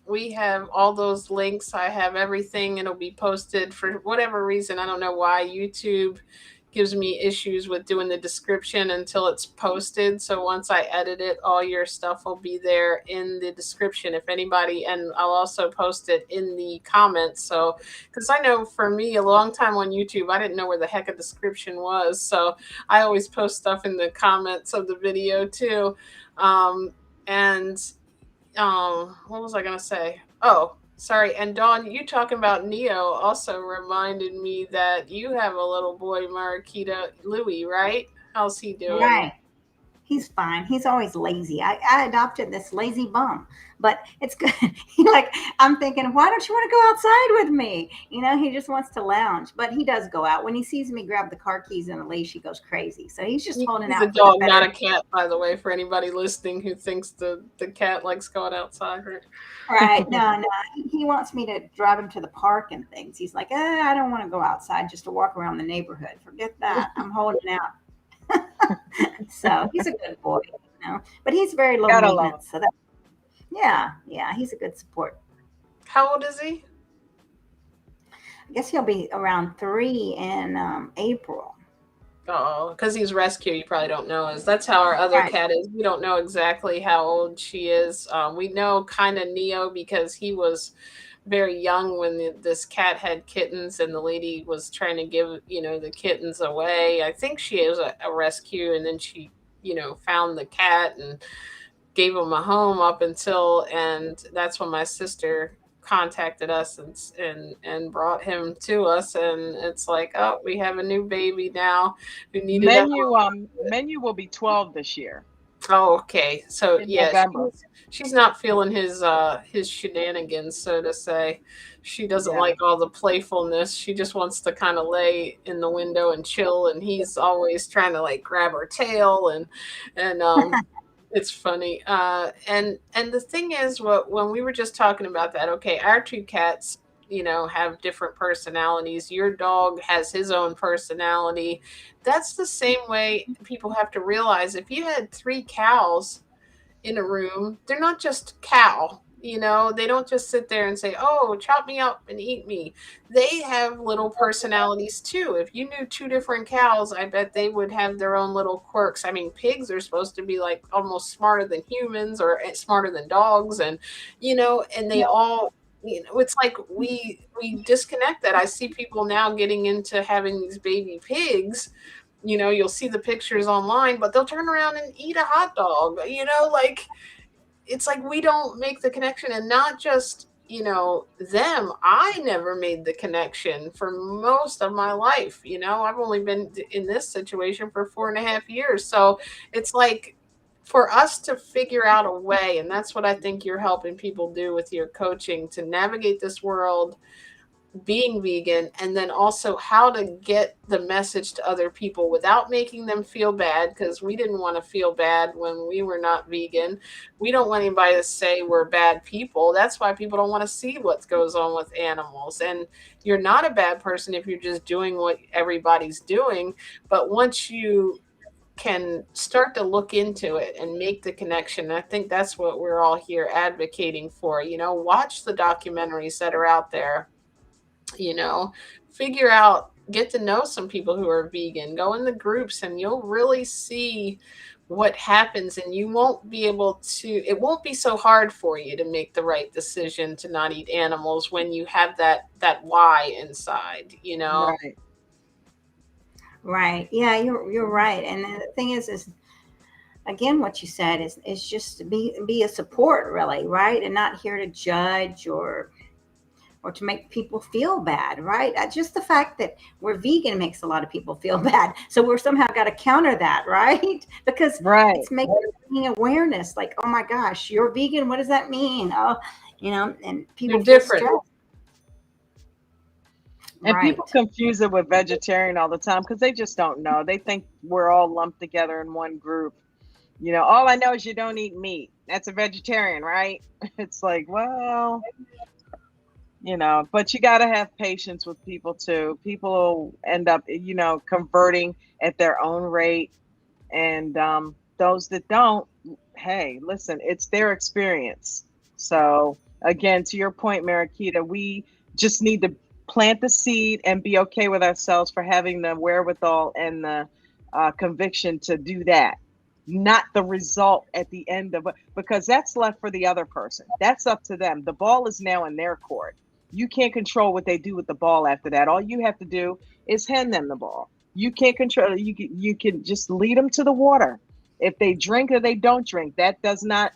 We have all those links. I have everything. It'll be posted for whatever reason. I don't know why. YouTube gives me issues with doing the description until it's posted. So once I edit it, all your stuff will be there in the description if anybody, and I'll also post it in the comments. So, because I know for me, a long time on YouTube, I didn't know where the heck a description was. So I always post stuff in the comments of the video too. And what was I going to say? Oh, sorry. And Dawn, you talking about Neo also reminded me that you have a little boy, Mariquita Louie, right? How's he doing? Right. He's fine. He's always lazy. I adopted this lazy bum, but it's good. He like, I'm thinking, why don't you want to go outside with me? He just wants to lounge, but he does go out. When he sees me grab the car keys and a leash, he goes crazy. So he's just holding He's a out for the dog, not better. a cat, by the way, for anybody listening who thinks the cat likes going outside. Right? Right. No, no. He wants me to drive him to the park and things. He's like, I don't want to go outside just to walk around the neighborhood. Forget that. I'm holding out. So he's a good boy. But he's very low Gotta love him. maintenance. So that, yeah, he's a good support. How old is he? I guess he'll be around 3 in April. Oh, because he's rescue, you probably don't know. That's how our other Right. cat is. We don't know exactly how old she is. We know kind of Neo because he was very young when this cat had kittens, and the lady was trying to give the kittens away. I think she is a rescue, and then she found the cat and gave him a home up until, and that's when my sister contacted us and brought him to us, and it's like, oh, we have a new baby now who needed a home. Menu will be 12 this year Oh, okay. So in yeah, November. she's not feeling his shenanigans, so to say. She doesn't Yeah. like all the playfulness. She just wants to kind of lay in the window and chill, and he's always trying to like grab her tail and it's funny. And the thing is, when we were just talking about that, okay, our two cats, have different personalities. Your dog has his own personality. That's the same way people have to realize if you had 3 cows in a room, they're not just cow. They don't just sit there and say, "Oh, chop me up and eat me." They have little personalities too. If you knew 2 different cows, I bet they would have their own little quirks. I mean, pigs are supposed to be like almost smarter than humans or smarter than dogs, and they all. It's like we disconnect that. I see people now getting into having these baby pigs. You'll see the pictures online, but they'll turn around and eat a hot dog. Like it's like we don't make the connection, and not just them. I never made the connection for most of my life. I've only been in this situation for 4.5 years, so it's like for us to figure out a way, and that's what I think you're helping people do with your coaching, to navigate this world being vegan, and then also how to get the message to other people without making them feel bad, because we didn't want to feel bad when we were not vegan. We don't want anybody to say we're bad people. That's why people don't want to see what goes on with animals. And you're not a bad person if you're just doing what everybody's doing. But once you can start to look into it and make the connection, I think that's what we're all here advocating for. Watch the documentaries that are out there, you know, figure out, get to know some people who are vegan, go in the groups, and you'll really see what happens. And you won't be able to, it won't be so hard for you to make the right decision to not eat animals when you have that why inside. Right. Right. Yeah, you're right. And the thing is again, what you said is just to be a support, really, right? And not here to judge or to make people feel bad, right? Just the fact that we're vegan makes a lot of people feel bad. So we're somehow got to counter that, right? Because Right. it's making awareness, like, oh my gosh, you're vegan. What does that mean? Oh, and people You're feel different. stressed. And Right. people confuse it with vegetarian all the time because they just don't know. They think we're all lumped together in one group. All I know is you don't eat meat. That's a vegetarian, right? It's like, well, but you got to have patience with people too. People will end up, converting at their own rate. And those that don't, hey, listen, it's their experience. So again, to your point, Mariquita, we just need to plant the seed and be okay with ourselves for having the wherewithal and the conviction to do that, not the result at the end of it, because that's left for the other person. That's up to them. The ball is now in their court. You can't control what they do with the ball after that. All you have to do is hand them the ball. You can't control it. You can just lead them to the water. If they drink or they don't drink, that does not,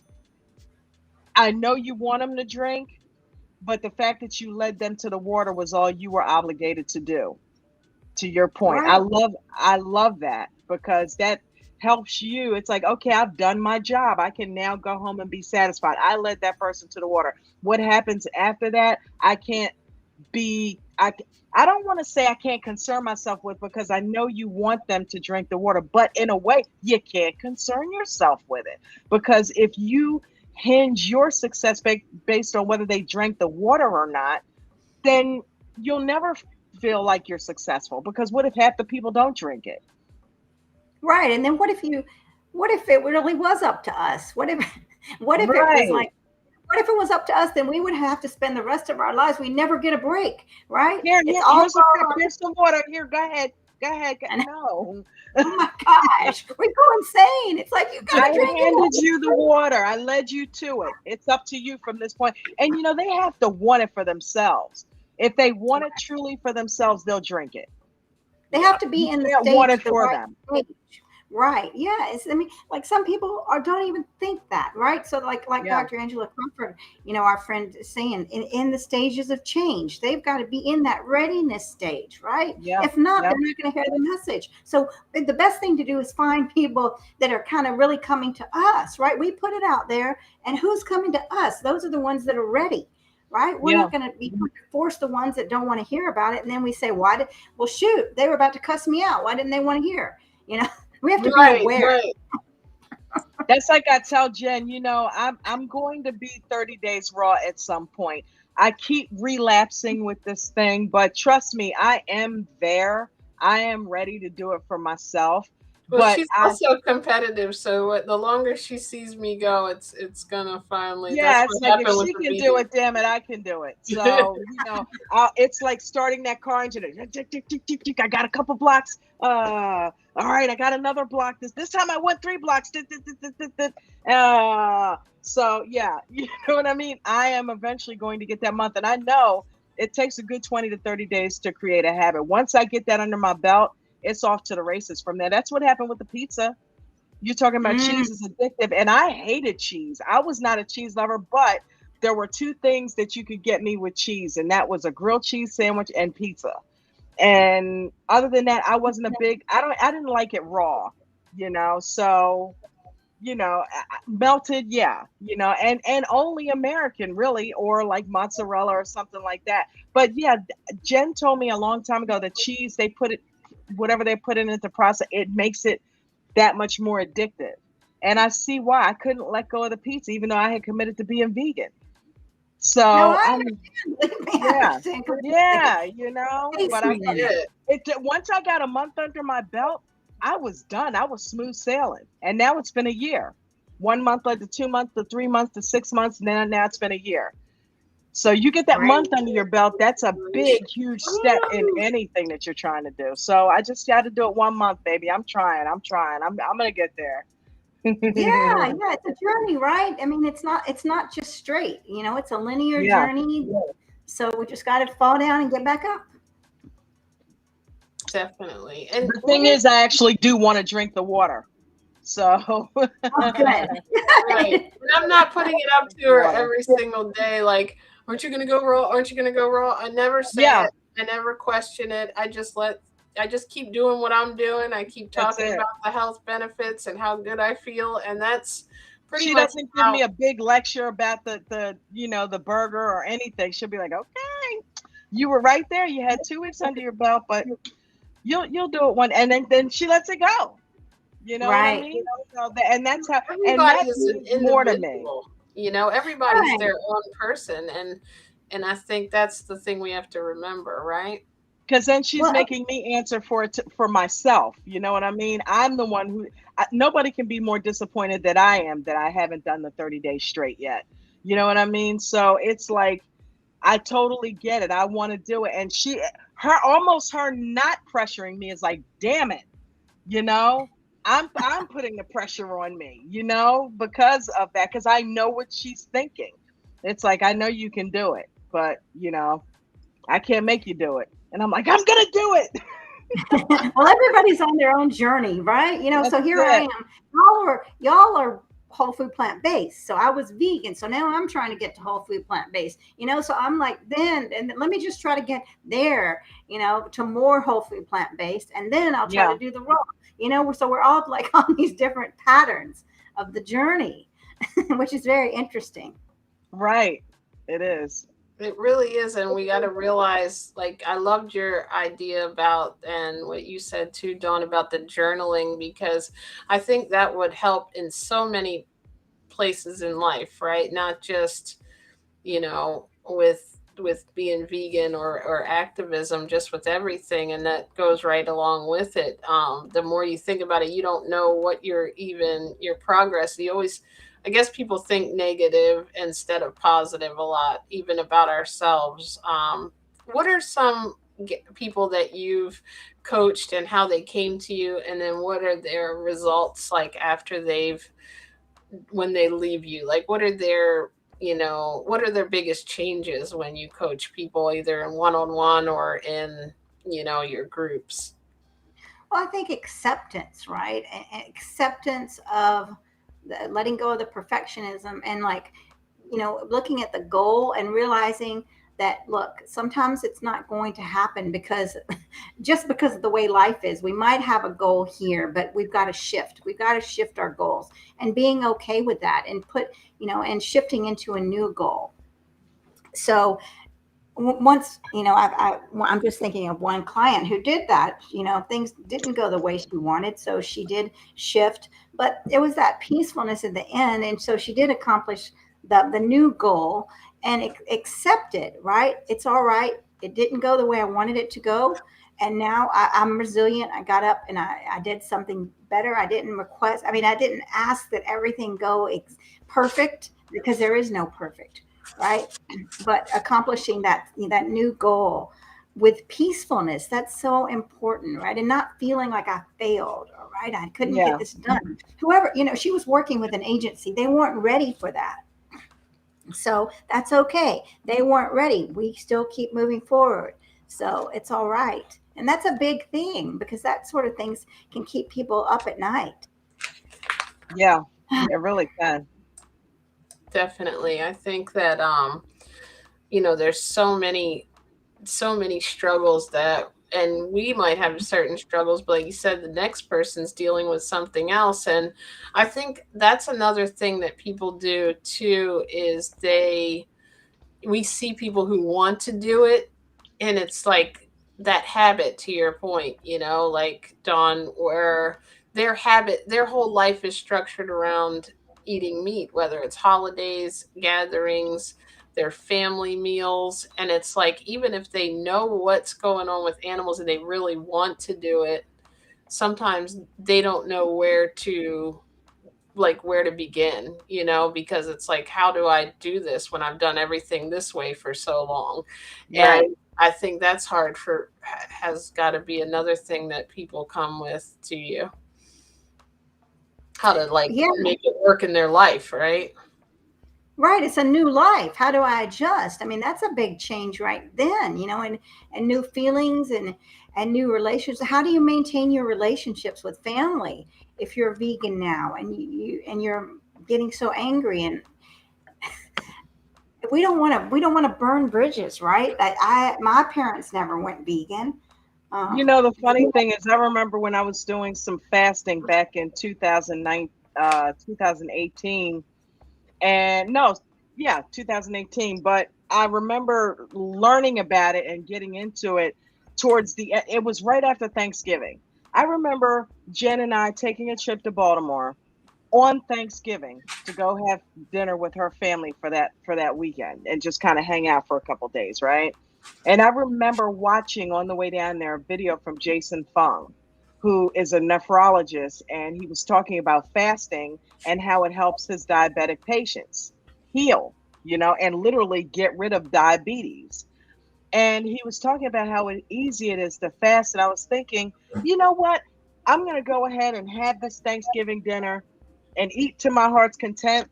I know you want them to drink, but the fact that you led them to the water was all you were obligated to do. To your point, Right. I love that, because that helps you. It's like, okay, I've done my job. I can now go home and be satisfied. I led that person to the water. What happens after that? I can't be, I don't want to say I can't concern myself with, because I know you want them to drink the water, but in a way you can't concern yourself with it, because if you hinge your success based on whether they drank the water or not, then you'll never feel like you're successful, because what if half the people don't drink it? Right. And then what if it really was up to us? What if it was Right. like, what if it was up to us? Then we would have to spend the rest of our lives. We never get a break, right? Here, It's all here's a cup, here's some water. Here, go ahead. No. oh my gosh, we go insane. It's like, you I gotta drink handed it. you the water. I led you to it. It's up to you from this point. And they have to want it for themselves. If they want it truly for themselves, they'll drink it. They have to be You in the can't stage, want it the for right them. stage. Right. Yeah. I mean, like some people don't even think that, right? So like Yeah. Dr. Angela Comfort, our friend is saying, in the stages of change, they've got to be in that readiness stage, right? Yeah. If not, Yeah. they're not going to hear the message. So the best thing to do is find people that are kind of really coming to us, right? We put it out there, and who's coming to us? Those are the ones that are ready. Right? We're Yeah. not going to be force the ones that don't want to hear about it. And then we say, well, shoot, they were about to cuss me out. Why didn't they want to hear? We have to be aware. Right. That's like I tell Jen, I'm going to be 30 days raw at some point. I keep relapsing with this thing, but trust me, I am there. I am ready to do it for myself. Well, But she's also competitive, so the longer she sees me go, it's gonna finally. yeah, That's it's what like, if happened with she the can do vegan. it, damn it, I can do it. So, it's like starting that car engine. I got a couple blocks. All right, I got another block. This time I went 3 blocks. So yeah, you know what I mean? I am eventually going to get that month, and I know it takes a good 20 to 30 days to create a habit. Once I get that under my belt, it's off to the races from there. That's what happened with the pizza. You're talking about cheese is addictive, and I hated cheese. I was not a cheese lover, but there were 2 things that you could get me with cheese, and that was a grilled cheese sandwich and pizza. And other than that, I wasn't a big. I didn't like it raw, So, melted, yeah, and only American, really, or like mozzarella or something like that. But yeah, Jen told me a long time ago that cheese, they put it, whatever they put in it to process, it makes it that much more addictive. And I see why. I couldn't let go of the pizza, even though I had committed to being vegan. So No, I I'm, understand. Believe me, I yeah, understand completely. yeah, but I Tasty. once I got a month under my belt, I was done. I was smooth sailing. And now it's been a year. 1 month led to 2 months to 3 months to 6 months. Now it's been a year. So you get that Right. month under your belt. That's a big, huge step in anything that you're trying to do. So I just got to do it 1 month, baby. I'm trying. I'm going to get there. Yeah, it's a journey, right? I mean, it's not just straight, it's a linear Yeah. journey. So we just got to fall down and get back up. Definitely. And The thing is, I actually do want to drink the water. So Oh, good. right. And I'm not putting it up to her every single day. Like, aren't you gonna go raw? Aren't you gonna go raw? I never say Yeah. it. I never question it. I just keep doing what I'm doing. I keep talking about the health benefits and how good I feel, and that's pretty she much doesn't give me a big lecture about the the burger or anything. She'll be like, okay, you were right there. You had 2 weeks under your belt, but you'll do it one, and then she lets it go. You know what I mean? And that's how. Everybody and is that's an more to me. individual. Everybody's Right. their own person, and I think that's the thing we have to remember, right? Because then she's making me answer for it for myself. You know what I mean? I'm the one who nobody can be more disappointed that I am that I haven't done the 30 days straight yet. You know what I mean? So it's like I totally get it. I want to do it. And her not pressuring me is like, damn it, you know, I'm putting the pressure on me, you know, because of that, because I know what she's thinking. It's like, I know you can do it, but you know, I can't make you do it. And I'm like, I'm gonna do it. Well, everybody's on their own journey, right? You know, That's so here I it. am. Y'all are whole food plant based. So I was vegan. So now I'm trying to get to whole food plant based. You know, so I'm like, then let me just try to get there, you know, to more whole food plant based, and then I'll try Yeah, to do the raw. You know, so we're all like on these different patterns of the journey, which is very interesting. right. It is. It really is, and we got to realize, like, I loved your idea about, and what you said too, Dawn, about the journaling, because I think that would help in so many places in life, right? Not just, with being vegan or activism, just with everything, and that goes right along with it. The more you think about it, you don't know what your progress. You always, I guess, people think negative instead of positive a lot, even about ourselves. What are some people that you've coached and how they came to you, and then what are their results like after when they leave you? Like, what are their biggest changes when you coach people, either in one-on-one or in, your groups? Well, I think acceptance, right? Acceptance of letting go of the perfectionism, and like, you know, looking at the goal and realizing that, look, sometimes it's not going to happen because just because of the way life is. We might have a goal here, but we've got to shift. We've got to shift our goals, and being okay with that, and and shifting into a new goal. So once, I'm just thinking of one client who did that. You know, things didn't go the way she wanted, so she did shift, but it was that peacefulness in the end, and so she did accomplish the new goal, and accept it. Right, it's all right. It didn't go the way I wanted it to go, and now I'm resilient. I got up and I did something better. I didn't request. I mean, I didn't ask that everything go perfect, because there is no perfect, right? But accomplishing that new goal with peacefulness, that's so important, right? And not feeling like I failed, all right, I couldn't get Yeah. this done. Whoever, she was working with an agency, they weren't ready for that. So that's okay, they weren't ready, we still keep moving forward. So it's all right, and that's a big thing, because that sort of things can keep people up at night. Yeah. It really can. Definitely. I think that there's so many struggles, that and we might have certain struggles, but like you said, the next person's dealing with something else. And I think that's another thing that people do too, is we see people who want to do it, and it's like that habit, to your point, like Dawn, where their whole life is structured around eating meat, whether it's holidays, gatherings, their family meals. And it's like, even if they know what's going on with animals and they really want to do it, sometimes they don't know where to begin, because it's like, how do I do this when I've done everything this way for so long? Right. And I think that's hard has got to be another thing that people come with to you, how to like Yeah. make it work in their life, right? Right, it's a new life. How do I adjust? I mean, that's a big change right then, and new feelings, and new relationships. How do you maintain your relationships with family if you're vegan now, and you're getting so angry, and we don't want to burn bridges, right? My parents never went vegan. You Um, know, the funny thing is, I remember when I was doing some fasting back in 2009, 2018, and no, yeah, 2018. But I remember learning about it and getting into it it was right after Thanksgiving. I remember Jen and I taking a trip to Baltimore on Thanksgiving to go have dinner with her family for that weekend and just kind of hang out for a couple days, right? And I remember watching on the way down there a video from Jason Fung, who is a nephrologist, and he was talking about fasting and how it helps his diabetic patients heal. and literally get rid of diabetes. And he was talking about how easy it is to fast. And I was thinking, you know what? I'm going to go ahead and have this Thanksgiving dinner and eat to my heart's content.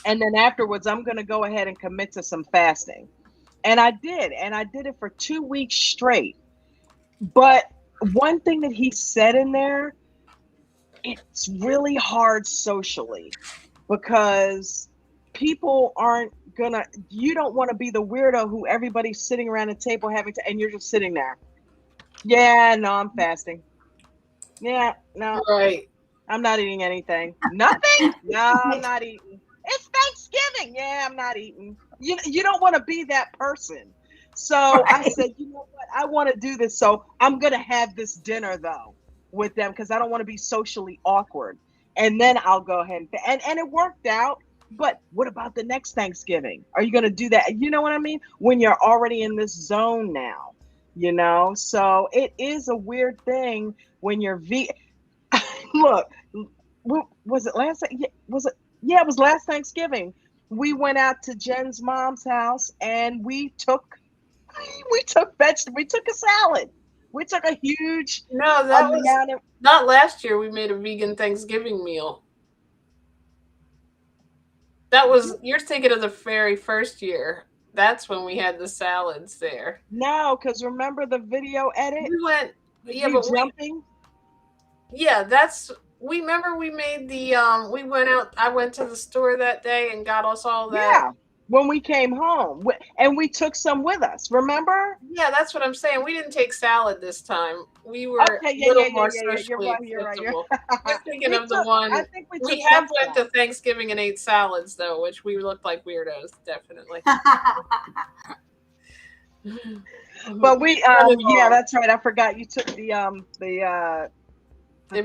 And then afterwards, I'm going to go ahead and commit to some fasting. And I did. And I did it for 2 weeks straight. But one thing that he said in there, it's really hard socially because people aren't gonna, you don't want to be the weirdo who everybody's sitting around a table having to, and you're just sitting there. Yeah, no, I'm fasting. Yeah, no, Right. I'm not eating anything. Nothing? No, I'm not eating. It's Thanksgiving. Yeah, I'm not eating. You don't want to be that person. So I said, you know what? I want to do this. So I'm going to have this dinner, though, with them because I don't want to be socially awkward. And then I'll go ahead and it worked out. But what about the next Thanksgiving? Are you going to do that? You know what I mean? When you're already in this zone now, So it is a weird thing when you're Look, was it last? Was it? Yeah, it was last Thanksgiving. We went out to Jen's mom's house and we took vegetables. We took a salad. We took a huge No, that was amount of. not last year. We made a vegan Thanksgiving meal. That was, you're thinking of the very first year. That's when we had the salads there. No, because remember the video edit? We went, yeah, You but jumping? yeah, we remember we made the, we went out, I went to the store that day and got us all that. Yeah, when we came home, and we took some with us. Remember? Yeah, that's what I'm saying. We didn't take salad this time. We were a little more socially acceptable. You're thinking of the one. I think We have went to Thanksgiving and ate salads though, which we looked like weirdos, definitely. But we, yeah, that's right. I forgot you took the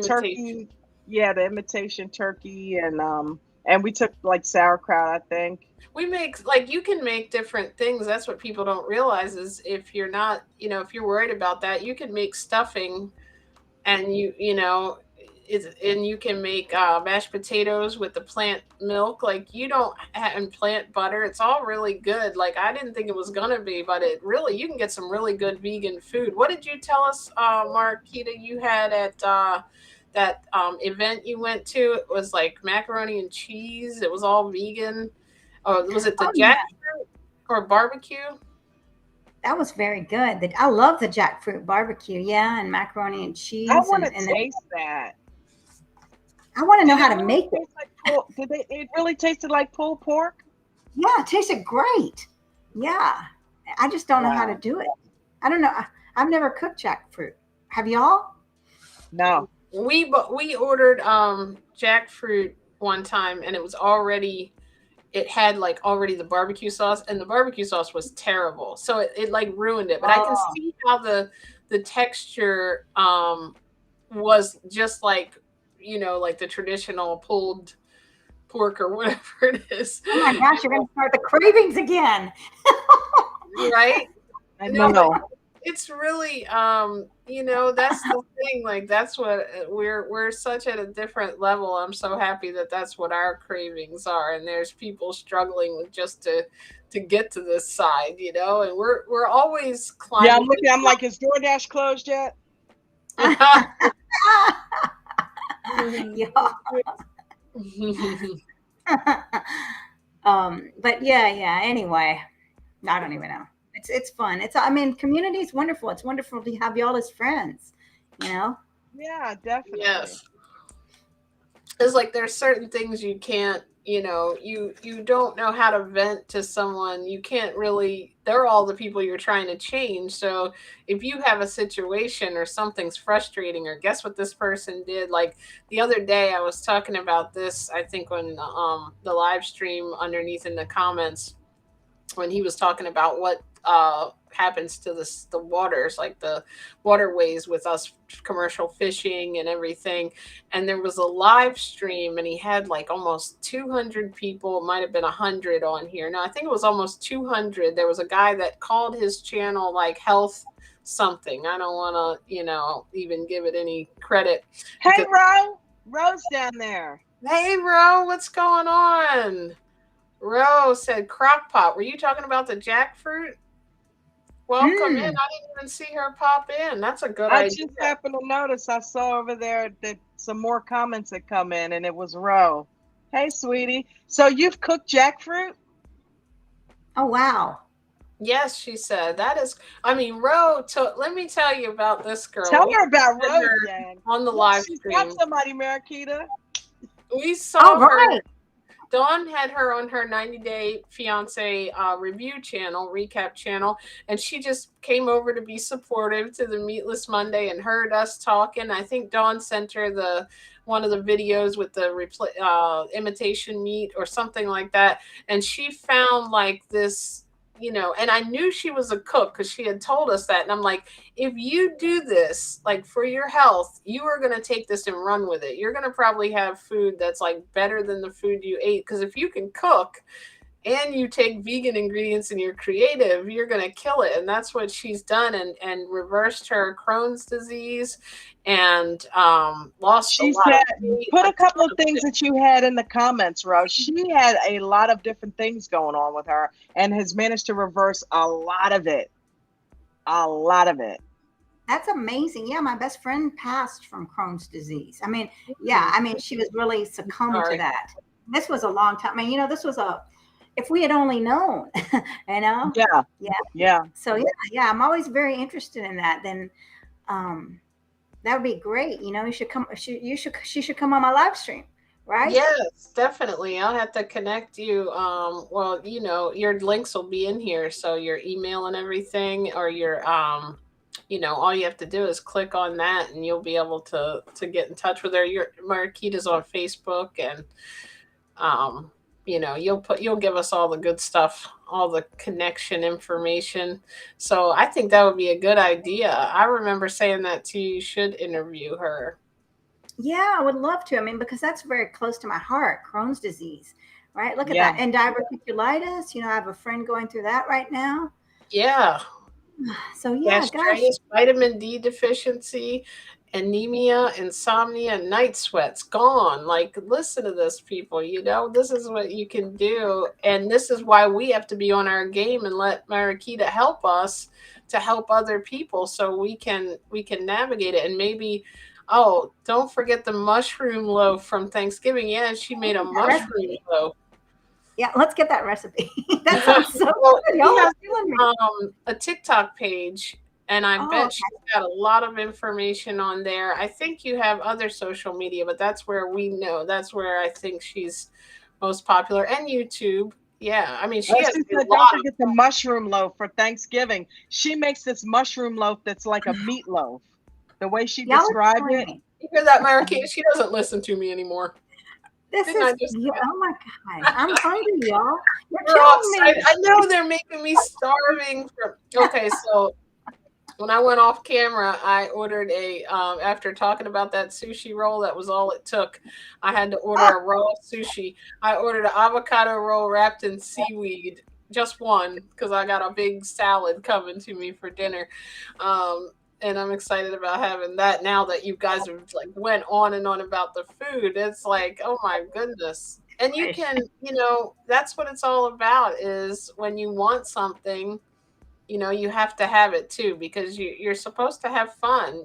turkey, yeah, the imitation turkey, and we took like sauerkraut, I think. We make, like, you can make different things. That's what people don't realize is if you're not, if you're worried about that, you can make stuffing and and you can make mashed potatoes with the plant milk. Like and plant butter. It's all really good. Like I didn't think it was going to be, but you can get some really good vegan food. What did you tell us, Mariquita, you had at that event you went to? It was like macaroni and cheese. It was all vegan. Oh, was it the jackfruit or barbecue? That was very good. I love the jackfruit barbecue. Yeah, and macaroni and cheese. I want to taste that. I want to know how to make it. It really tasted like pulled pork? Yeah, it tasted great. Yeah. I just don't know how to do it. I don't know. I've never cooked jackfruit. Have y'all? No. We ordered jackfruit one time and it had like already the barbecue sauce, and the barbecue sauce was terrible. So it like ruined it. But I can see how the texture was just like, like the traditional pulled pork or whatever it is. Oh my gosh, you're going to start the cravings again. Right? I know. It's really, that's the thing. Like that's what we're such at a different level. I'm so happy that that's what our cravings are. And there's people struggling with just to get to this side, and we're always climbing. Yeah, I'm looking. I'm like, is DoorDash closed yet? But yeah. Anyway, I don't even know. It's fun. Community is wonderful. It's wonderful to have y'all as friends, Yeah, definitely. Yes. It's like there's certain things you can't, you don't know how to vent to someone. You can't really, they're all the people you're trying to change. So if you have a situation or something's frustrating, or guess what this person did? Like the other day I was talking about this, I think when the live stream underneath in the comments, when he was talking about what happens to the waters, like the waterways with us commercial fishing and everything. And there was a live stream and he had like almost 200 people. It might have been 100 on here. No, I think it was almost 200. There was a guy that called his channel like health something. I don't want to, even give it any credit. Hey, Ro. Ro's down there. Hey, Ro, what's going on? Rose said crock pot. Were you talking about the jackfruit? Welcome in. I Mm. didn't even see her pop in. That's a good I idea. just happened to notice. I saw over there that some more comments had come in, and it was Ro. Hey, sweetie. So you've cooked jackfruit? Oh, wow. Yes, she said. That is, I mean, let me tell you about this girl. Tell We her about had Ro, her Jen. on the Look, live she's got stream. somebody, Mariquita. We Oh, saw her. right. Dawn had her on her 90 Day Fiance review channel, recap channel, and she just came over to be supportive to the Meatless Monday and heard us talking. I think Dawn sent her the one of the videos with the imitation meat or something like that, and she found like this. And I knew she was a cook because she had told us that. And I'm like, if you do this like for your health, you are going to take this and run with it. You're going to probably have food that's like better than the food you ate, because if you can cook and you take vegan ingredients and you're creative, you're going to kill it. And that's what she's done, and reversed her Crohn's disease, and lost a She lot said, of weight, put a a couple ton of of things that you had in the comments, Ro. She had a lot of different things going on with her and has managed to reverse a lot of it. A lot of it. That's amazing. Yeah, my best friend passed from Crohn's disease. I mean, yeah, I mean, she was really succumbed to sorry. that. This was a long time. I mean, this was if we had only known, you know? Yeah. Yeah. Yeah. So yeah, I'm always very interested in that. Then um that would be great. You should come she should come on my live stream, right? Yes, definitely. I'll have to connect you. Well, your links will be in here, so your email and everything, or all you have to do is click on that, and you'll be able to get in touch with her. Your Marquita's on Facebook, and um, you'll give us all the good stuff, all the connection information. So I think that would be a good idea. I remember saying that to you. You should interview her. Yeah, I would love to. I mean, because that's very close to my heart, Crohn's disease, right? Look at Yeah. that. And diverticulitis, I have a friend going through that right now. Yeah. So yeah, gosh. Gastritis, vitamin D deficiency, anemia, insomnia, night sweats gone. Like, listen to this, people. This is what you can do. And this is why we have to be on our game and let Mariquita help us to help other people, so we can navigate it. And maybe, oh, don't forget the mushroom loaf from Thanksgiving. Yeah, she made a That mushroom recipe. loaf. Yeah, let's get that recipe. That sounds so Well, good. she Y'all are has killing me. a TikTok page, and I Oh, bet okay. she's got a lot of information on there. I think you have other social media, but that's where we know. That's where I think she's most popular, and YouTube. Yeah, I mean, she has She a said, don't lot of. forget the mushroom loaf for Thanksgiving. She makes this mushroom loaf that's like a meatloaf. The way she Y'all are described killing it. me. You hear that, Mariquita? She doesn't listen to me anymore. This Didn't I is, just? oh my gosh. I'm hungry, y'all. You're We're all killing me. excited. I know they're making me starving. Okay, so when I went off camera, I ordered after talking about that sushi roll, that was all it took. I had to order a raw sushi. I ordered an avocado roll wrapped in seaweed, just one, because I got a big salad coming to me for dinner. And I'm excited about having that now that you guys have like went on and on about the food. It's like, oh my goodness. And you Gosh. can, that's what it's all about, is when you want something, you have to have it too, because you're supposed to have fun,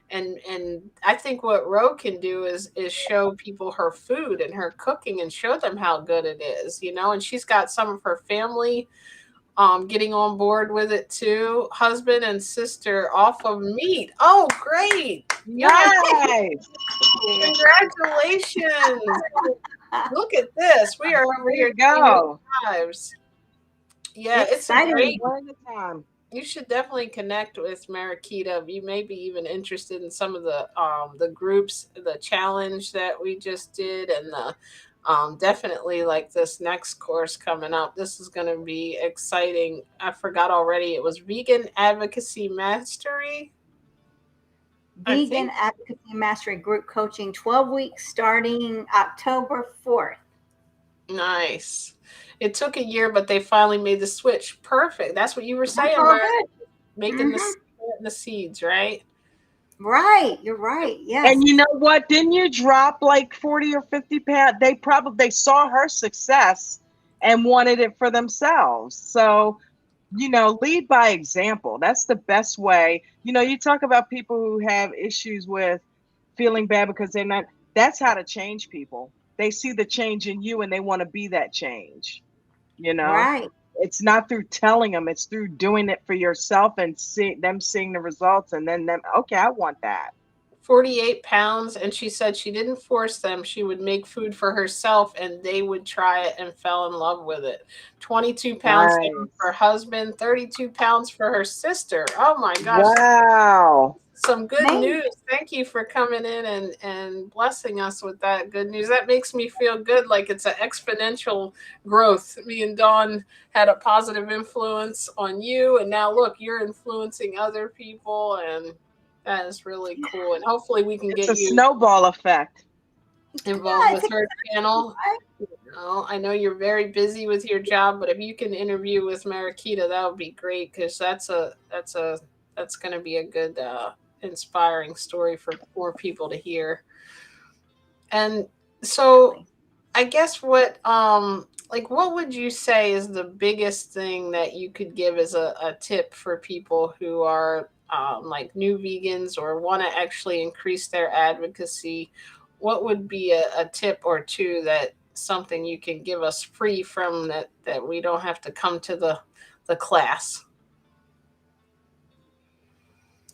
and I think what Ro can do is show people her food and her cooking and show them how good it is, and she's got some of her family getting on board with it too, husband and sister off of meat. Oh, great. Yeah, Nice. congratulations. Look at this, we are over There here you changing go. lives. Yeah, it's a Exciting. great. Enjoy the time. You should definitely connect with Mariquita. You may be even interested in some of the groups, the challenge that we just did, and the definitely like this next course coming up. This is going to be exciting. I forgot already. It was Vegan Advocacy Mastery, I Vegan think. Advocacy Mastery Group Coaching, 12 weeks starting October 4th. Nice. It took a year, but they finally made the switch. Perfect. That's what you were That's saying, all Mar. good. Making Hmm. the seeds, right? Right. You're right. Yes. And you know what? Didn't you drop like 40 or 50 pounds? They saw her success and wanted it for themselves. So, lead by example. That's the best way. You talk about people who have issues with feeling bad because they're not, that's how to change people. They see the change in you and they want to be that change. You know, Right. it's not through telling them, it's through doing it for yourself and seeing the results and then them, okay, I want that. 48 pounds, and she said she didn't force them. She would make food for herself and they would try it and fell in love with it. 22 pounds down for her Nice. husband, 32 pounds for her sister. Oh my gosh, Wow. some good Amazing. news. Thank you for coming in and blessing us with that good news. That makes me feel good, like it's an exponential growth. Me and Dawn had a positive influence on you, and now look, you're influencing other people, and that is really cool. And hopefully we can It's get a you snowball effect. involved Yeah. It's with her channel. exciting. I know you're very busy with your job, but if you can interview with Mariquita, that would be great, because that's going to be a good inspiring story for more people to hear. And so Exactly. I guess what would you say is the biggest thing that you could give as a tip for people who are like new vegans or want to actually increase their advocacy? What would be a tip or two, that something you can give us free from, that we don't have to come to the class?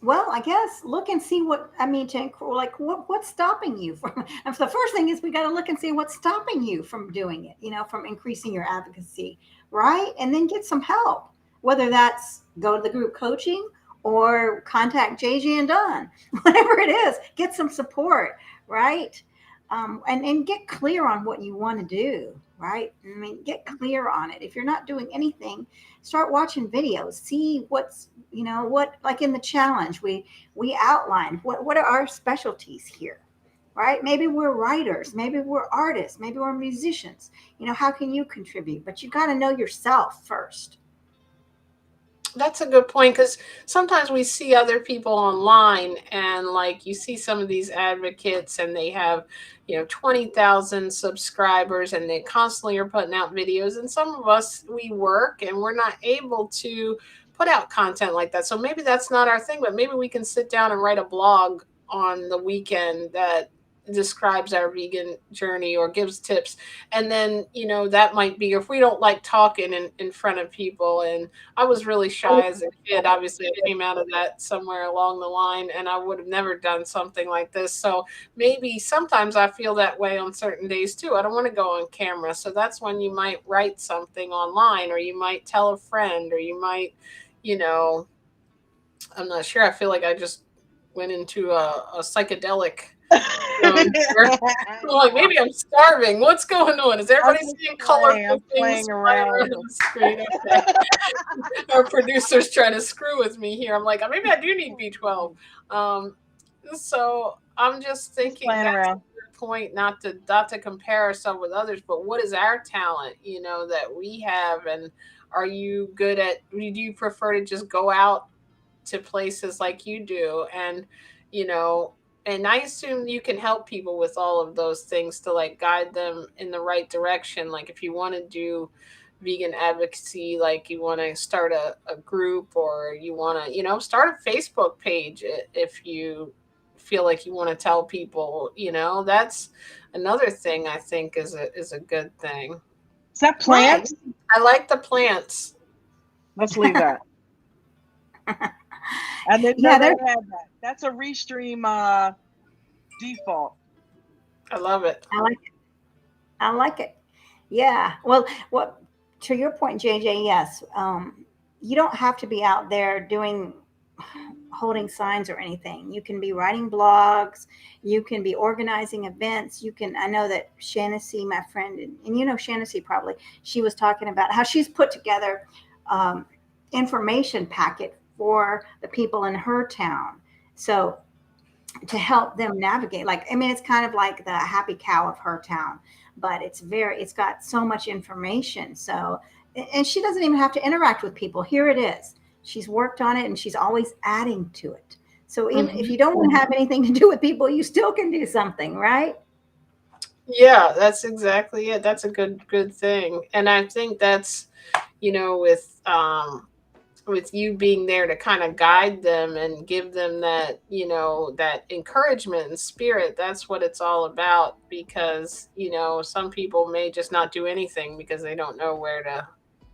Well, I guess look and see what I mean. Like what's stopping you from? And the first thing is we got to look and see what's stopping you from doing it. From increasing your advocacy, right? And then get some help. Whether that's go to the group coaching or contact JJ and Don, whatever it is, get some support, right? And get clear on what you want to do, right? I mean, get clear on it. If you're not doing anything, start watching videos. See what, like in the challenge we outlined what are our specialties here, right? Maybe we're writers, maybe we're artists, maybe we're musicians. How can you contribute? But you got to know yourself first. That's a good point, because sometimes we see other people online, and like you see some of these advocates and they have 20,000 subscribers and they constantly are putting out videos, and some of us, we work and we're not able to put out content like that. So maybe that's not our thing, but maybe we can sit down and write a blog on the weekend that describes our vegan journey or gives tips. And then that might be, if we don't like talking in front of people. And I was really shy as a kid. Obviously, I came out of that somewhere along the line, and I would have never done something like this. So maybe sometimes I feel that way on certain days too. I don't want to go on camera. So that's when you might write something online, or you might tell a friend, or you might, you know, I'm not sure. I feel like I just went into a psychedelic. Where I'm like, maybe I'm starving. What's going on? Is I'm everybody just seeing playing. colorful I'm things playing flying around around. on the screen? Okay. Our producer's trying to screw with me here. I'm like, maybe I do need B12. Um, so I'm just Just thinking playing that's a around. good point, not to compare ourselves with others, but what is our talent, that we have, and are you good at? Do you prefer to just go out to places like you do, you know and I assume you can help people with all of those things, to like guide them in the right direction. Like if you want to do vegan advocacy, like you want to start a group, or you want to start a Facebook page, if you feel like you want to tell people, that's another thing I think is a good thing. Is that Right. plants? I like the plants. Let's leave that. I didn't know Yeah, they there's had that. That's a restream default. I love it. I like it. I like it. Yeah. Well, what to your point, JJ, yes. You don't have to be out there doing holding signs or anything. You can be writing blogs, you can be organizing events. I know that Shanacy, my friend, and Shanacy probably, she was talking about how she's put together um, information packet for the people in her town. So to help them navigate, like, I mean, it's kind of like the happy cow of her town, but it's got so much information. So, and she doesn't even have to interact with people. Here it is. She's worked on it and she's always adding to it. So even if Mhm. you don't want to have anything to do with people, you still can do something, right? Yeah, that's exactly it. That's a good thing. And I think that's, with you being there to kind of guide them and give them that, that encouragement and spirit. That's what it's all about, because, some people may just not do anything because they don't know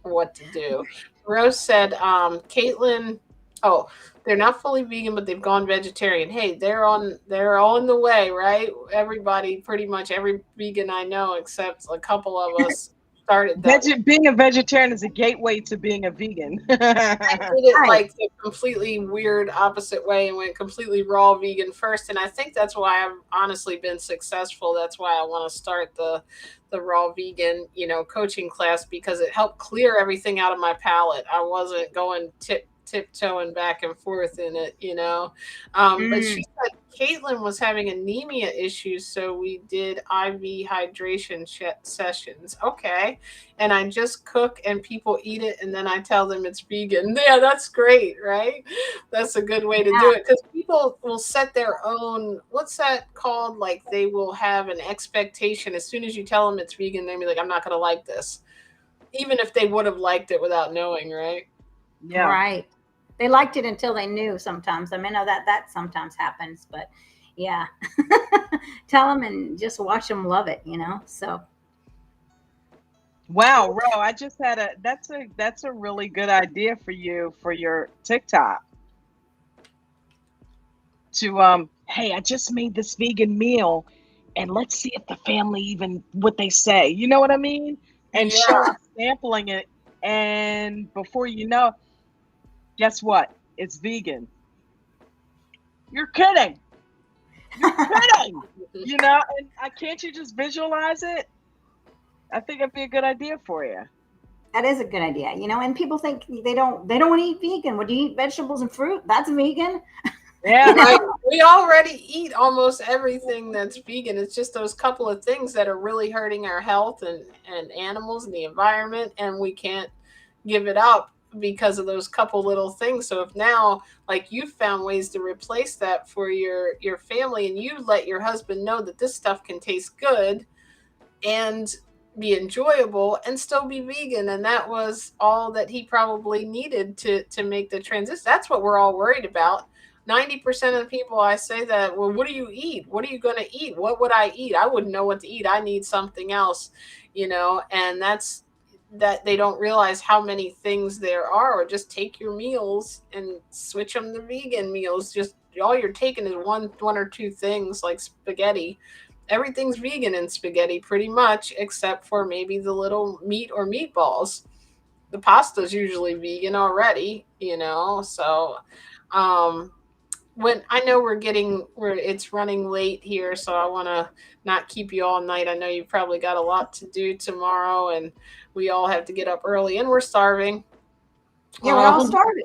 what to do. Rose said, Caitlin, oh, they're not fully vegan, but they've gone vegetarian. Hey, they're on the way, right? Everybody, pretty much every vegan I know, except a couple of us, started that. Being a vegetarian is a gateway to being a vegan. I did it Right. like the completely weird opposite way and went completely raw vegan first, and I think that's why I've honestly been successful. That's why I want to start the raw vegan, coaching class, because it helped clear everything out of my palate. I wasn't going tiptoeing back and forth in it. But she Mm. said Caitlin was having anemia issues, so we did IV hydration sessions. Okay. And I just cook and people eat it, and then I tell them it's vegan. Yeah, that's great, right? That's a good way to do it, because people will set their own, what's that called? Like, they will have an expectation. As soon as you tell them it's vegan, they'll be like, I'm not going to like this, even if they would have liked it without knowing, right? Yeah. Right. They liked it until they knew sometimes. I mean, I know that sometimes happens, but yeah. Tell them and just watch them love it. So, Wow, Ro, I just had that's a really good idea for you for your TikTok. To hey, I just made this vegan meal and let's see if the family even what they say. You know what I mean? And show Yeah. them sampling it, and before you know, guess what? It's vegan. You're kidding. You're kidding. And can't you just visualize it? I think it'd be a good idea for you. that is a good idea. And people think they don't want to eat vegan. Would you eat vegetables and fruit? That's vegan. Yeah. You Right. know? We already eat almost everything that's vegan. It's just those couple of things that are really hurting our health and animals and the environment, and we can't give it up because of those couple little things. So if now, like, you found ways to replace that for your family, and you let your husband know that this stuff can taste good and be enjoyable and still be vegan, and that was all that he probably needed to make the transition. That's what we're all worried about. 90% of the people I say that, well, what do you eat? What are you going to eat? What would I eat? I wouldn't know what to eat. I need something else. And that's that they don't realize how many things there are. Or just take your meals and switch them to vegan meals. Just all you're taking is one or two things, like spaghetti. Everything's vegan in spaghetti pretty much, except for maybe the little meat or meatballs. The pasta's usually vegan already. So um when I know it's running late here, so I want to not keep you all night. I know you've probably got a lot to do tomorrow, and we all have to get up early, and we're starving. Yeah, we're all um starving.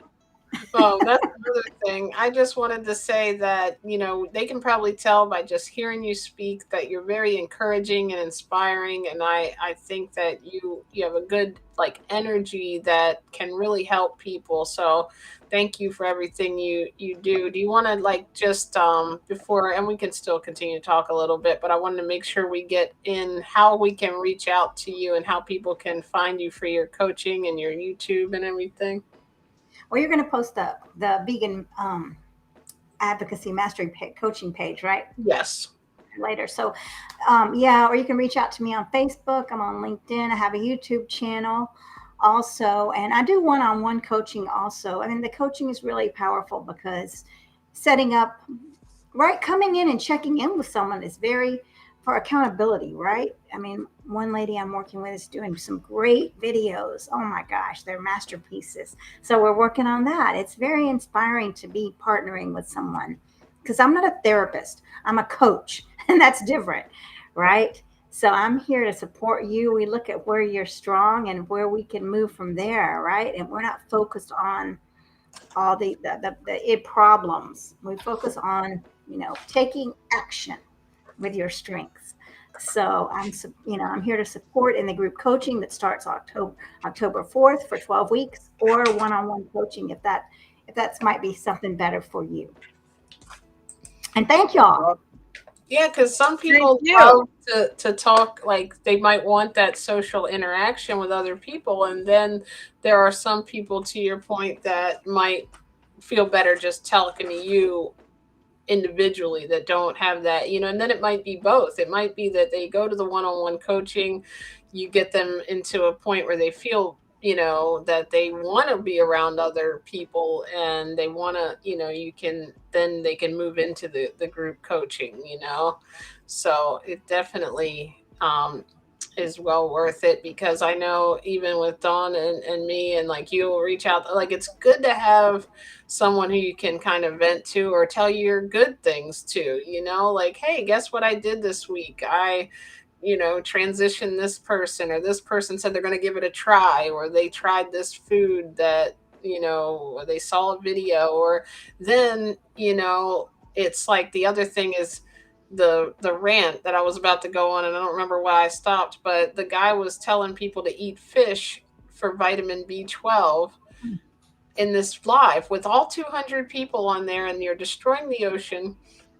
Oh, that's another thing. I just wanted to say that, they can probably tell by just hearing you speak that you're very encouraging and inspiring. And I think that you have a good, like, energy that can really help people. So thank you for everything you do. Do you want to, like, just before, and we can still continue to talk a little bit, but I wanted to make sure we get in how we can reach out to you and how people can find you for your coaching and your YouTube and everything. Well, you're going to post the vegan advocacy mastery coaching page, right? Yes. Later. So, yeah, or you can reach out to me on Facebook. I'm on LinkedIn. I have a YouTube channel also, and I do one-on-one coaching also. I mean, the coaching is really powerful because setting up, right, coming in and checking in with someone is very for accountability, right? I mean, one lady I'm working with is doing some great videos. Oh my gosh, they're masterpieces. So we're working on that. It's very inspiring to be partnering with someone because I'm not a therapist, I'm a coach, and that's different, right? So I'm here to support you. We look at where you're strong and where we can move from there, right? And we're not focused on all the problems. We focus on, taking action with your strengths. So I'm here to support in the group coaching that starts October 4th for 12 weeks, or one-on-one coaching if that's might be something better for you. And thank y'all. Yeah, because some Thank people you. love to talk, like they might want that social interaction with other people. And then there are some people, to your point, that might feel better just talking to you individually that don't have that, and then it might be both. It might be that they go to the one-on-one coaching, you get them into a point where they feel, that they want to be around other people and they want to, you can, then they can move into the group coaching. So it definitely is well worth it, because I know even with Dawn and me and like you will reach out, like it's good to have someone who you can kind of vent to or tell your good things to, like, hey, guess what I did this week? I transitioned this person, or this person said they're going to give it a try, or they tried this food that, or they saw a video, or then, it's like the other thing is the rant that I was about to go on, and I don't remember why I stopped, but the guy was telling people to eat fish for vitamin B12 in this live with all 200 people on there, and you're destroying the ocean,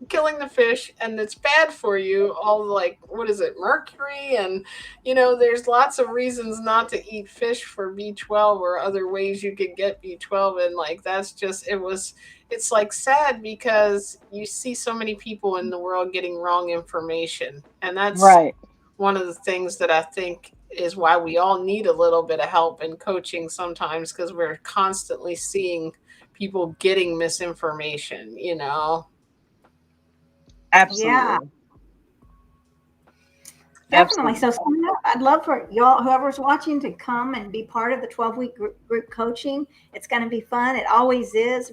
killing the fish, and it's bad for you, all like, what is it, mercury, and there's lots of reasons not to eat fish for B12 or other ways you could get B12. And like, that's just, it's like sad, because you see so many people in the world getting wrong information, and that's Right. one of the things that I think is why we all need a little bit of help and coaching sometimes, because we're constantly seeing people getting misinformation. Yeah, Absolutely. definitely. Absolutely. So sign up. I'd love for y'all, whoever's watching, to come and be part of the 12-week group coaching. It's going to be fun. It always is.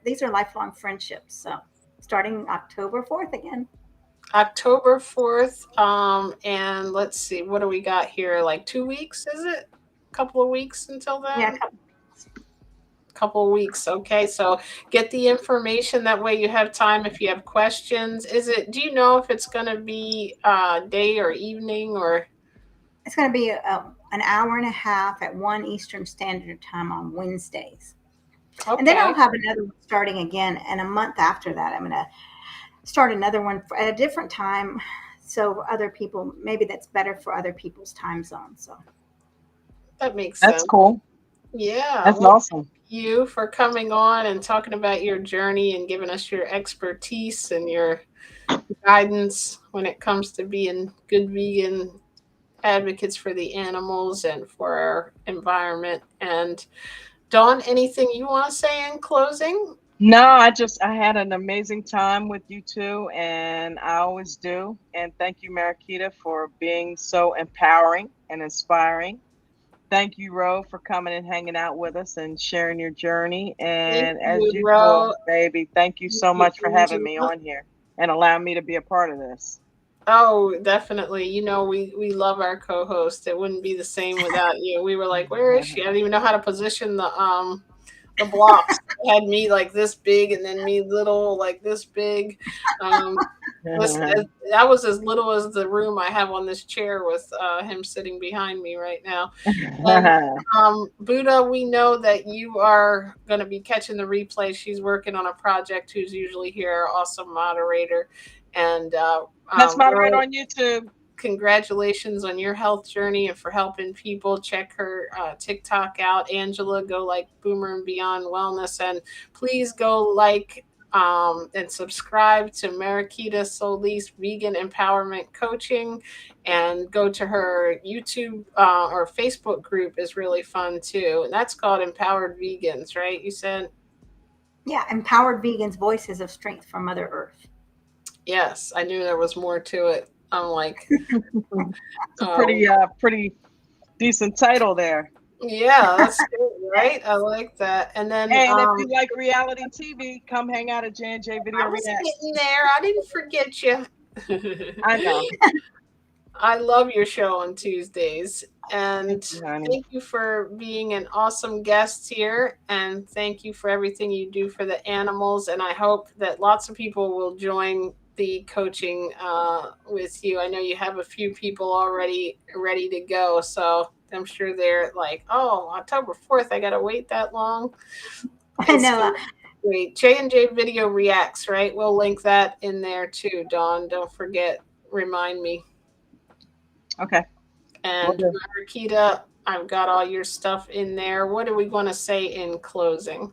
These are lifelong friendships. So starting October 4th again. October 4th. And let's see, what do we got here? Like 2 weeks, is it? A couple of weeks until Yeah. then? Couple of weeks. Okay. So get the information. That way you have time if you have questions. Do you know if it's going to be day or evening, or? It's going to be an hour and a half at 1 Eastern Standard Time on Wednesdays. And then I'll Okay. have another one starting again. And a month after that, I'm going to start another one at a different time. So other people, maybe that's better for other people's time zone. So That makes That's sense. cool. Yeah. That's Well, awesome. thank you for coming on and talking about your journey and giving us your expertise and your guidance when it comes to being good vegan advocates for the animals and for our environment. And Dawn, anything you want to say in closing? No, I had an amazing time with you too, and I always do. And thank you, Mariquita, for being so empowering and inspiring. Thank you, Ro, for coming and hanging out with us and sharing your journey. Thank And as you, usual, Ro. baby, thank you Thank so you, much for having me Angela. on here and allowing me to be a part of this. Oh, definitely. We love our co-host. It wouldn't be the same without you. We were like, where is she? I don't even know how to position the blocks. It had me like this big, and then me little like this big. Um, that was as little as the room I have on this chair with him sitting behind me right now. And Buddha, we know that you are going to be catching the replay. She's working on a project. Who's usually here, awesome moderator, and That's my right Ro, on YouTube. congratulations on your health journey and for helping people. Check her TikTok out. Angela, go like Boomer and Beyond Wellness. And please go like and subscribe to Mariquita Solis Vegan Empowerment Coaching, and go to her YouTube or Facebook group is really fun too. And that's called Empowered Vegans, right? You said? yeah, empowered vegans, voices of strength from Mother Earth. Yes, I knew there was more to it. I'm like, It's a um, pretty decent title there. yeah, that's good, right? I like that. And then And if you like reality TV, come hang out at J&J I Video was Reacts. getting there. I didn't forget you. I know. I love your show on Tuesdays. Thank And you, honey. thank you for being an awesome guest here. And thank you for everything you do for the animals. And I hope that lots of people will join the coaching with you. I know you have a few people already ready to go. So I'm sure they're like, oh, October 4th, I got to wait that long. I It's know. good. Great. J&J Video Reacts, right? We'll link that in there too, Dawn. Don't forget. Remind me. Okay. And Okay. Mariquita, I've got all your stuff in there. What do we want to say in closing?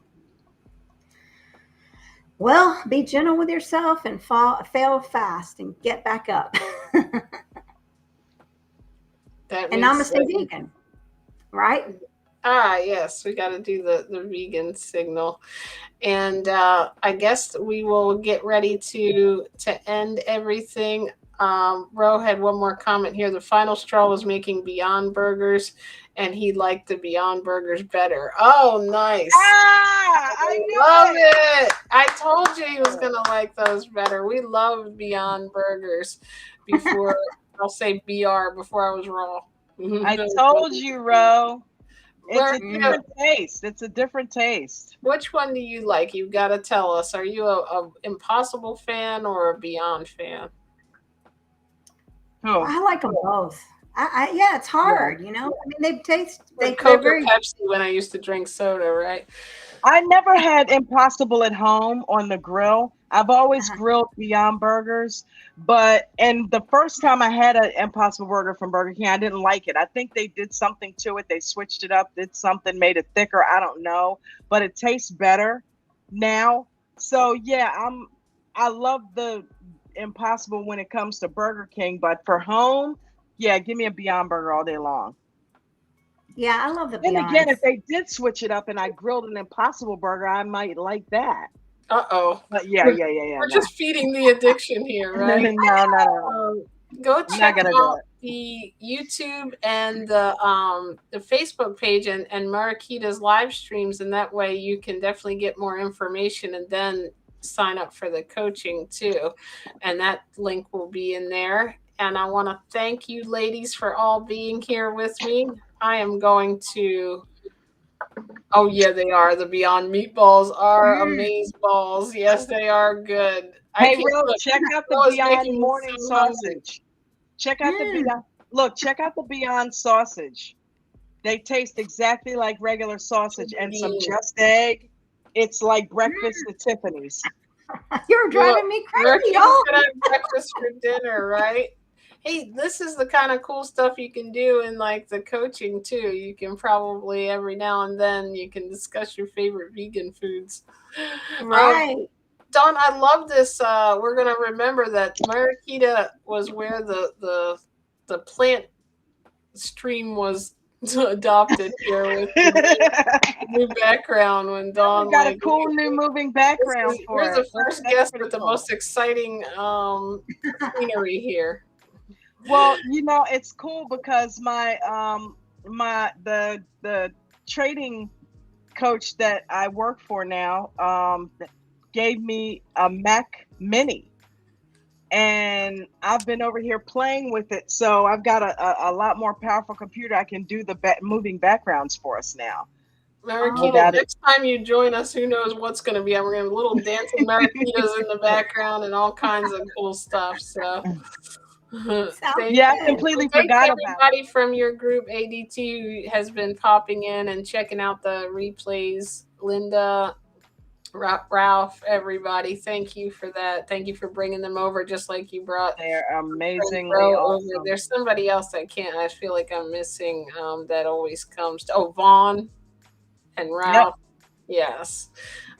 Well, be gentle with yourself and fail fast and get back up. That And means namaste vegan, right? yes, we got to do the vegan signal. And I guess we will get ready to end everything. Ro had one more comment here. The final straw was making Beyond Burgers, and he liked the Beyond Burgers better. Oh, nice. I love knew it. I told you he was going to like those better. We loved Beyond Burgers before, I'll say BR, before I was raw. I told you, Ro. It's a Mariquita, different taste. It's a different taste. which one do you like? You've got to tell us. Are you a Impossible fan or a Beyond fan? Oh. I like them both. Yeah, it's hard, you know. I mean, they taste. They're Coke very. or Pepsi when I used to drink soda, right? I never had Impossible at home on the grill. I've always grilled Beyond Burgers, and the first time I had an Impossible Burger from Burger King, I didn't like it. I think they did something to it. They switched it up, did something, made it thicker. I don't know, but it tastes better now. So yeah, I love the Impossible when it comes to Burger King, but for home, yeah, give me a Beyond Burger all day long. Yeah, I love the Then Beyond. again, if they did switch it up and I grilled an Impossible Burger, I might like that. But yeah. We're just feeding the addiction here, right? No. Go check out the YouTube and the Facebook page and Mariquita's live streams, and that way you can definitely get more information and then sign up for the coaching too. And that link will be in there. And I want to thank you ladies for all being here with me. I am going to... Oh, yeah, they are. The Beyond Meatballs are amaze balls. Yes, they are good. Hey, Ro, check out the Beyond Morning Sausage. Check out the Beyond. Look, check out the Beyond Sausage. They taste exactly like regular sausage and some Just Egg. It's like breakfast at Tiffany's. You're driving me crazy. You're gonna have breakfast for dinner, right? Hey, this is the kind of cool stuff you can do in like the coaching too. You can probably every now and then you can discuss your favorite vegan foods. Right. Dawn, I love this. We're gonna remember that Mariquita was where the plant stream was adopted here with the new background when Dawn got a cool new moving background for You're the first guest with the most exciting scenery here. Well, you know, it's cool because my the trading coach that I work for now gave me a Mac Mini, and I've been over here playing with it. So I've got a lot more powerful computer. I can do the moving backgrounds for us now. Mariquita, next time you join us, who knows what's going to be? We're going to have little dancing Mariquitas in the background and all kinds of cool stuff. So. I completely forgot about everybody from your group ADT who has been popping in and checking out the replays. Linda, Ralph, everybody, thank you for that. Thank you for bringing them over, just like you brought. They're amazingly awesome. There's somebody else I feel like I'm missing that always comes to, Vaughn and Ralph. Yep. Yes.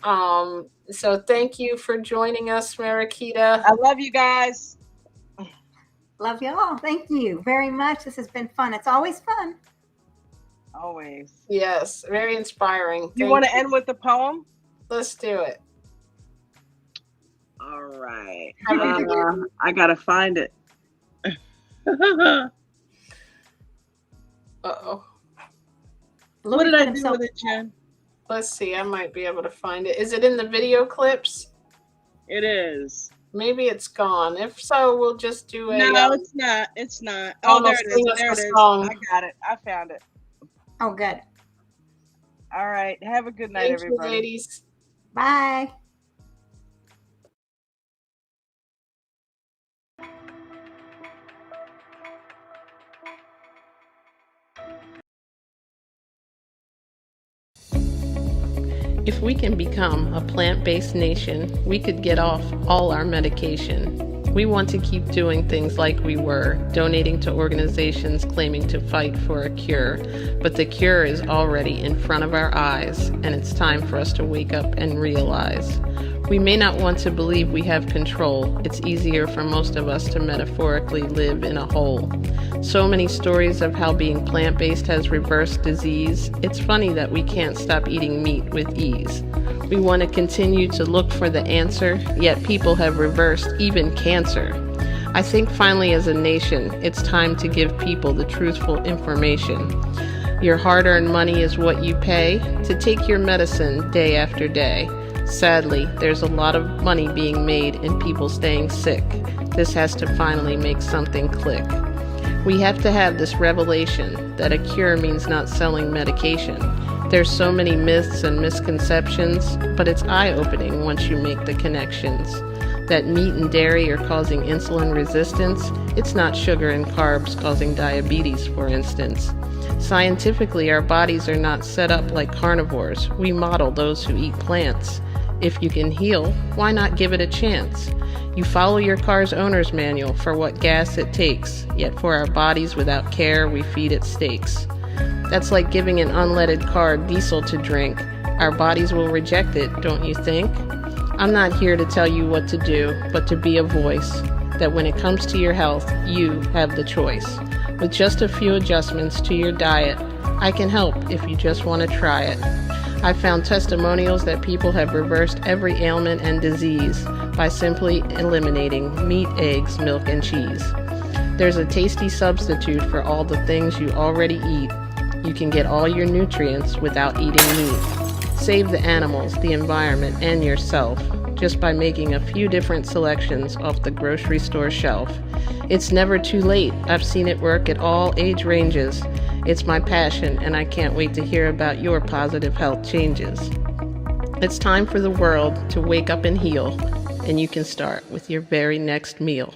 So thank you for joining us, Mariquita. I love you guys. Love y'all. Thank you very much. This has been fun. It's always fun. Always. Yes, very inspiring. You want to end with the poem? Let's do it. All right. I gotta find it. Uh-oh. What did I do with it, Jen? Let's see. I might be able to find it. Is it in the video clips? It is. Maybe it's gone. If so, we'll just do a... No, it's not. It's not. Oh, there it is. There it is. I got it. I found it. Oh, good. All right. Have a good night, everybody. Thank you, ladies. Bye. If we can become a plant-based nation, we could get off all our medication. We want to keep doing things like we were, donating to organizations claiming to fight for a cure. But the cure is already in front of our eyes, and it's time for us to wake up and realize. We may not want to believe we have control. It's easier for most of us to metaphorically live in a hole. So many stories of how being plant-based has reversed disease. It's funny that we can't stop eating meat with ease. We want to continue to look for the answer, yet people have reversed even cancer. I think finally as a nation, it's time to give people the truthful information. Your hard-earned money is what you pay to take your medicine day after day. Sadly, there's a lot of money being made in people staying sick. This has to finally make something click. We have to have this revelation that a cure means not selling medication. There's so many myths and misconceptions, but it's eye-opening once you make the connections. That meat and dairy are causing insulin resistance. It's not sugar and carbs causing diabetes, for instance. Scientifically, our bodies are not set up like carnivores. We model those who eat plants. If you can heal, why not give it a chance? You follow your car's owner's manual for what gas it takes, yet for our bodies without care, we feed it steaks. That's like giving an unleaded car diesel to drink. Our bodies will reject it, don't you think? I'm not here to tell you what to do, but to be a voice, that when it comes to your health, you have the choice. With just a few adjustments to your diet, I can help if you just want to try it. I've found testimonials that people have reversed every ailment and disease by simply eliminating meat, eggs, milk, and cheese. There's a tasty substitute for all the things you already eat. You can get all your nutrients without eating meat. Save the animals, the environment, and yourself just by making a few different selections off the grocery store shelf. It's never too late. I've seen it work at all age ranges. It's my passion, and I can't wait to hear about your positive health changes. It's time for the world to wake up and heal, and you can start with your very next meal.